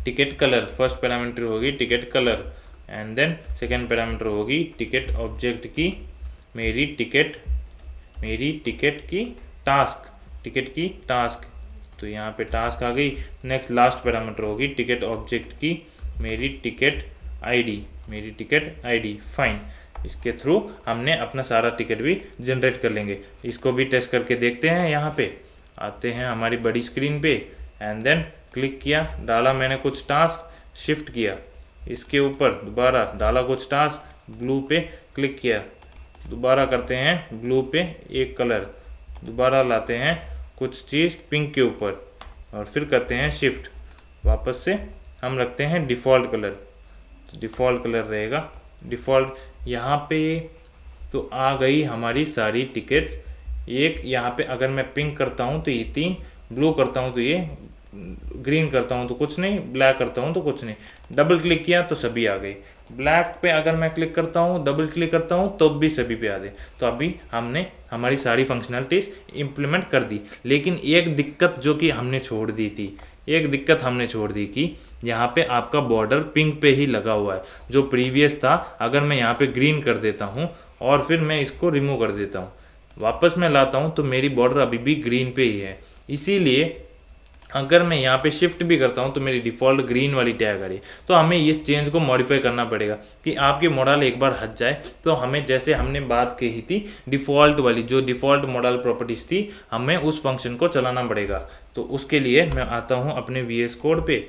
टिकट कलर, फर्स्ट पैरामीटर होगी ticket colour, and then second parameter होगी टिकट ऑब्जेक्ट की मेरी टिकट की टास्क, तो यहाँ पे टास्क आ गई। नेक्स्ट लास्ट पैरामीटर होगी टिकट ऑब्जेक्ट की मेरी टिकट आईडी, फाइन। इसके थ्रू हमने अपना सारा टिकट भी जनरेट कर लेंगे। इसको भी टेस्ट करके देखते हैं। यहाँ पे आते हैं हमारी बड़ी स्क्रीन पे, एंड देन क्लिक किया, डाला मैंने कुछ टास्क, शिफ्ट किया इसके ऊपर, दोबारा डाला कुछ टास्क, ब्लू पे क्लिक किया, दोबारा करते हैं ब्लू पे एक कलर, दोबारा लाते हैं कुछ चीज़ पिंक के ऊपर, और फिर करते हैं शिफ्ट, वापस से हम रखते हैं डिफ़ॉल्ट कलर, तो डिफ़ॉल्ट कलर रहेगा डिफ़ॉल्ट। यहाँ पे तो आ गई हमारी सारी टिकट्स। एक यहाँ पे अगर मैं पिंक करता हूँ तो ये 3, ब्लू करता हूँ तो ये, ग्रीन करता हूँ तो कुछ नहीं, ब्लैक करता हूँ तो कुछ नहीं, डबल क्लिक किया तो सभी आ गए। ब्लैक पे अगर मैं क्लिक करता हूँ, डबल क्लिक करता हूँ, तो भी सभी पे आ गए। तो अभी हमने हमारी सारी फंक्शनलिटीज़ इम्प्लीमेंट कर दी। लेकिन एक दिक्कत जो कि हमने छोड़ दी थी, एक दिक्कत हमने छोड़ दी कि यहाँ पे आपका बॉर्डर पिंक पे ही लगा हुआ है। जो प्रीवियस था, अगर मैं यहाँ पे ग्रीन कर देता हूँ और फिर मैं इसको रिमूव कर देता हूँ, वापस मैं लाता हूँ, तो मेरी बॉर्डर अभी भी ग्रीन पे ही है। इसीलिए अगर मैं यहाँ पे शिफ्ट भी करता हूँ तो मेरी डिफ़ॉल्ट ग्रीन वाली टैग आ रही है। तो हमें इस चेंज को मॉडिफाई करना पड़ेगा कि आपकी मॉडल एक बार हट जाए तो हमें, जैसे हमने बात कही थी डिफ़ॉल्ट वाली, जो डिफ़ॉल्ट मॉडल प्रॉपर्टीज़ थी, हमें उस फंक्शन को चलाना पड़ेगा। तो उसके लिए मैं आता हूँ अपने VS कोड पे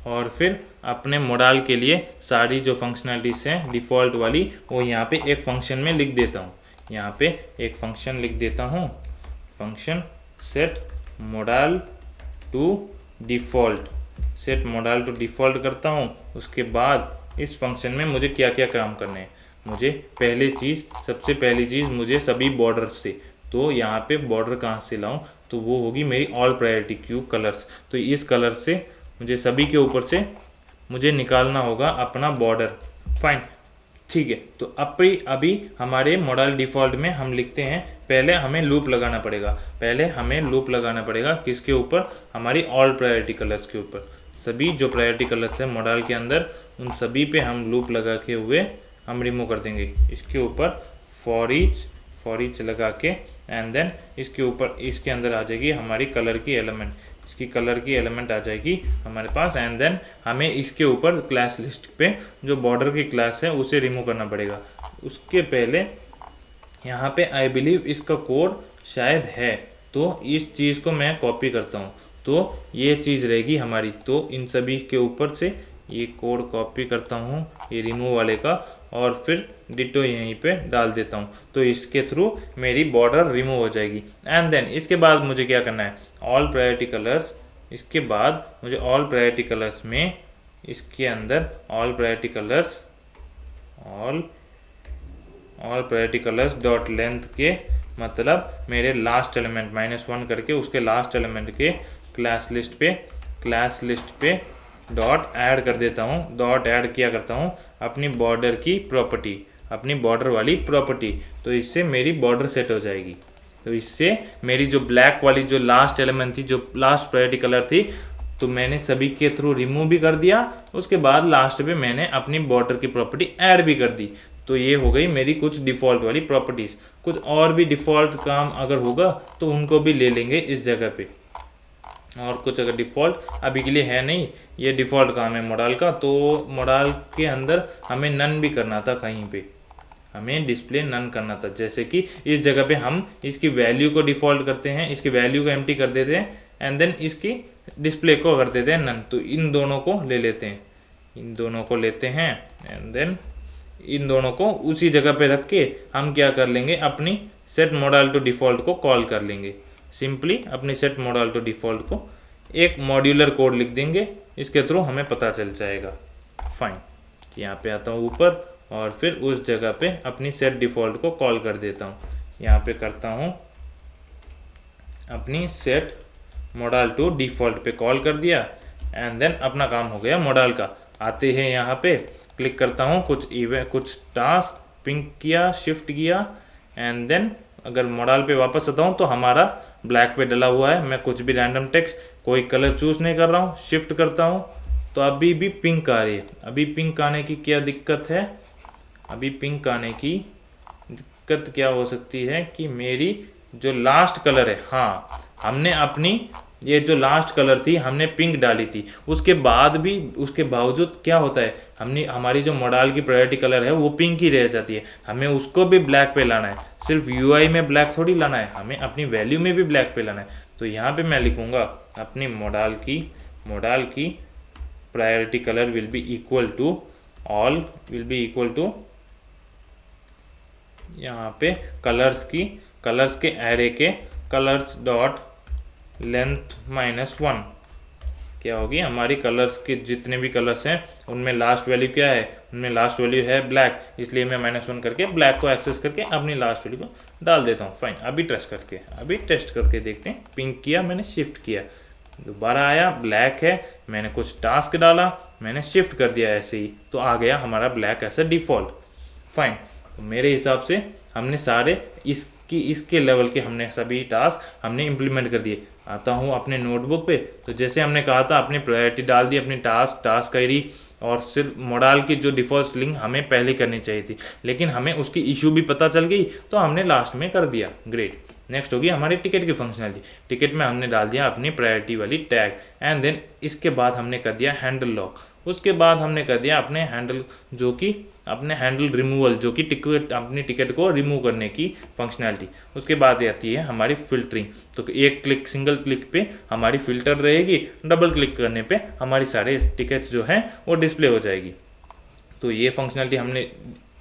और फिर अपने मॉडल के लिए सारी जो फंक्शनलिटीज़ हैं डिफ़ॉल्ट वाली, वो यहाँ पे एक फंक्शन में लिख देता हूँ। यहाँ पे एक फंक्शन लिख देता हूँ, function set model to default, set model to default करता हूँ। उसके बाद इस फंक्शन में मुझे क्या क्या काम करने हैं, मुझे सबसे पहली चीज़ मुझे सभी बॉर्डर से, तो यहाँ पे बॉर्डर कहाँ से लाऊं, तो वो होगी मेरी ऑल प्रायोरिटी क्यू कलर्स। तो इस कलर से मुझे सभी के ऊपर से मुझे निकालना होगा अपना बॉर्डर। फाइन, ठीक है। तो अभी हमारे मॉडल डिफ़ॉल्ट में हम लिखते हैं, पहले हमें लूप लगाना पड़ेगा। पहले हमें लूप लगाना पड़ेगा किसके ऊपर, हमारी ऑल प्रायोरिटी कलर्स के ऊपर। सभी जो प्रायोरिटी कलर्स हैं मॉडल के अंदर, उन सभी पे हम लूप लगा के हुए हम रिमूव कर देंगे। इसके ऊपर फॉर ईच लगा के, एंड देन इसके ऊपर, इसके अंदर आ जाएगी हमारी कलर की एलिमेंट, इसकी कलर की एलिमेंट आ जाएगी हमारे पास। एंड देन हमें इसके ऊपर क्लास लिस्ट पे जो बॉर्डर की क्लास है उसे रिमूव करना पड़ेगा। उसके पहले यहाँ पे आई बिलीव इसका कोड शायद है, तो इस चीज़ को मैं कॉपी करता हूँ, तो ये चीज़ रहेगी हमारी। तो इन सभी के ऊपर से ये कोड कॉपी करता हूँ, ये रिमूव वाले का, और फिर डिटो यहीं पे डाल देता हूँ। तो इसके थ्रू मेरी बॉर्डर रिमूव हो जाएगी। एंड देन इसके बाद मुझे क्या करना है, ऑल प्रायोरिटी कलर्स। इसके बाद मुझे ऑल प्रायोरिटी कलर्स में, इसके अंदर all priority colours dot length के, मतलब मेरे लास्ट एलिमेंट -1 करके उसके लास्ट एलिमेंट के क्लास लिस्ट पे डॉट ऐड कर देता हूँ। डॉट ऐड किया करता हूँ अपनी बॉर्डर की प्रॉपर्टी, अपनी बॉर्डर वाली प्रॉपर्टी। तो इससे मेरी बॉर्डर सेट हो जाएगी। तो इससे मेरी जो ब्लैक वाली जो लास्ट एलिमेंट थी, जो लास्ट प्रायोरिटी कलर थी, तो मैंने सभी के थ्रू रिमूव भी कर दिया। उसके बाद लास्ट पे मैंने अपनी बॉर्डर की प्रॉपर्टी ऐड भी कर दी। तो ये हो गई मेरी कुछ डिफ़ॉल्ट वाली प्रॉपर्टीज़। कुछ और भी डिफ़ॉल्ट काम अगर होगा तो उनको भी ले लेंगे इस जगह पे। और कुछ अगर डिफ़ॉल्ट अभी के लिए है नहीं, ये डिफ़ॉल्ट काम है मॉडल का। तो मॉडल के अंदर हमें नन भी करना था, कहीं पे हमें डिस्प्ले नन करना था। जैसे कि इस जगह पे हम इसकी वैल्यू को डिफ़ॉल्ट करते हैं, इसकी वैल्यू को एम्प्टी कर देते हैं, एंड देन इसकी डिस्प्ले को कर देते हैं नन। तो इन दोनों को ले लेते हैं, इन दोनों को लेते हैं, एंड देन इन दोनों को उसी जगह पे रख के हम क्या कर लेंगे, अपनी सेट मॉडल टू डिफ़ॉल्ट को कॉल कर लेंगे। सिंपली अपनी सेट मॉडल टू डिफ़ॉल्ट को एक मॉड्यूलर कोड लिख देंगे, इसके थ्रू हमें पता चल जाएगा। फाइन, यहाँ पे आता हूँ ऊपर और फिर उस जगह पे अपनी सेट डिफ़ॉल्ट को कॉल कर देता हूँ। यहाँ पे करता हूँ अपनी सेट मॉडल टू डिफ़ॉल्ट पे कॉल कर दिया, एंड देन अपना काम हो गया मॉडल का। आते हैं यहाँ पे, क्लिक करता हूँ, कुछ टास्क पिंक किया, शिफ्ट किया, एंड देन अगर मॉडल पे वापस आता हूँ तो हमारा ब्लैक पे डला हुआ है। मैं कुछ भी रैंडम टेक्स्ट, कोई कलर चूज़ नहीं कर रहा हूँ, शिफ्ट करता हूँ तो अभी भी पिंक आ रही है। अभी पिंक आने की क्या दिक्कत है, अभी पिंक आने की दिक्कत क्या हो सकती है कि मेरी जो लास्ट कलर है, हाँ हमने अपनी ये जो लास्ट कलर थी हमने पिंक डाली थी, उसके बाद भी, उसके बावजूद क्या होता है, हमारी जो मॉडल की प्रायोरिटी कलर है वो पिंक ही रह जाती है। हमें उसको भी ब्लैक पे लाना है, सिर्फ यूआई में ब्लैक थोड़ी लाना है, हमें अपनी वैल्यू में भी ब्लैक पे लाना है। तो यहाँ पे मैं लिखूँगा अपनी मॉडल की priority colour will be equal to all, will be equal to, यहाँ पे कलर्स के एरे के कलर्स डॉट लेंथ -1 क्या होगी, हमारी कलर्स के जितने भी कलर्स हैं उनमें लास्ट वैल्यू क्या है, उनमें लास्ट वैल्यू है ब्लैक, इसलिए मैं -1 करके ब्लैक को एक्सेस करके अपनी लास्ट वैल्यू को डाल देता हूँ। फाइन, अभी टेस्ट करके देखते हैं। पिंक किया मैंने, शिफ्ट किया, दोबारा आया, ब्लैक है, मैंने कुछ टास्क डाला, मैंने शिफ्ट कर दिया ऐसे ही, तो आ गया हमारा ब्लैक ऐसा डिफ़ॉल्ट। फाइन, तो मेरे हिसाब से हमने सारे इसके लेवल के हमने सभी टास्क हमने इम्प्लीमेंट कर दिए। आता हूँ अपने नोटबुक पे, तो जैसे हमने कहा था अपनी प्रायोरिटी डाल दी, अपनी टास्क आईडी और सिर्फ मोडाल की जो डिफ़ॉल्ट स्ट्रिंग हमें पहले करनी चाहिए थी, लेकिन हमें उसकी इशू भी पता चल गई तो हमने लास्ट में कर दिया। ग्रेट। नेक्स्ट होगी हमारी टिकट की फंक्शनलिटी। टिकट में हमने डाल दिया अपनी प्रायोरिटी वाली टैग, एंड देन इसके बाद हमने कर दिया हैंडल लॉक। उसके बाद हमने कर दिया अपने हैंडल अपने हैंडल रिमूवल, जो कि अपनी टिकट को रिमूव करने की फंक्शनैलिटी। उसके बाद आती है हमारी फिल्टरिंग। तो सिंगल क्लिक पे हमारी फिल्टर रहेगी, डबल क्लिक करने पे हमारी सारे टिकट्स जो हैं वो डिस्प्ले हो जाएगी। तो ये फंक्शनैलिटी हमने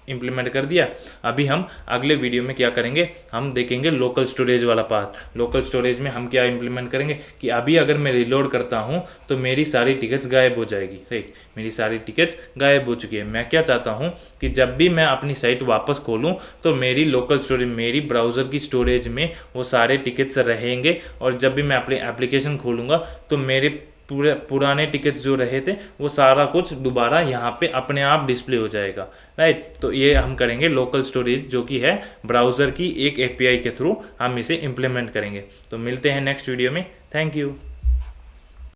इम्प्लीमेंट कर दिया। अभी हम अगले वीडियो में क्या करेंगे, हम देखेंगे लोकल स्टोरेज वाला पार्ट। लोकल स्टोरेज में हम क्या इम्प्लीमेंट करेंगे कि अभी अगर मैं रिलोड करता हूँ तो मेरी सारी टिकट्स गायब हो जाएगी। राइट, मेरी सारी टिकट्स गायब हो चुकी है। मैं क्या चाहता हूँ कि जब भी मैं अपनी साइट वापस खोलूँ तो मेरी लोकल स्टोरेज, मेरी ब्राउज़र की स्टोरेज में वो सारे टिकट्स रहेंगे, और जब भी मैं अपनी एप्लीकेशन खोलूँगा तो मेरे पुराने टिकट्स जो रहे थे वो सारा कुछ दोबारा यहाँ पे अपने आप डिस्प्ले हो जाएगा। राइट, तो ये हम करेंगे लोकल स्टोरेज, जो कि है ब्राउज़र की एक एपीआई के थ्रू हम इसे इम्प्लीमेंट करेंगे। तो मिलते हैं नेक्स्ट वीडियो में। Thank you.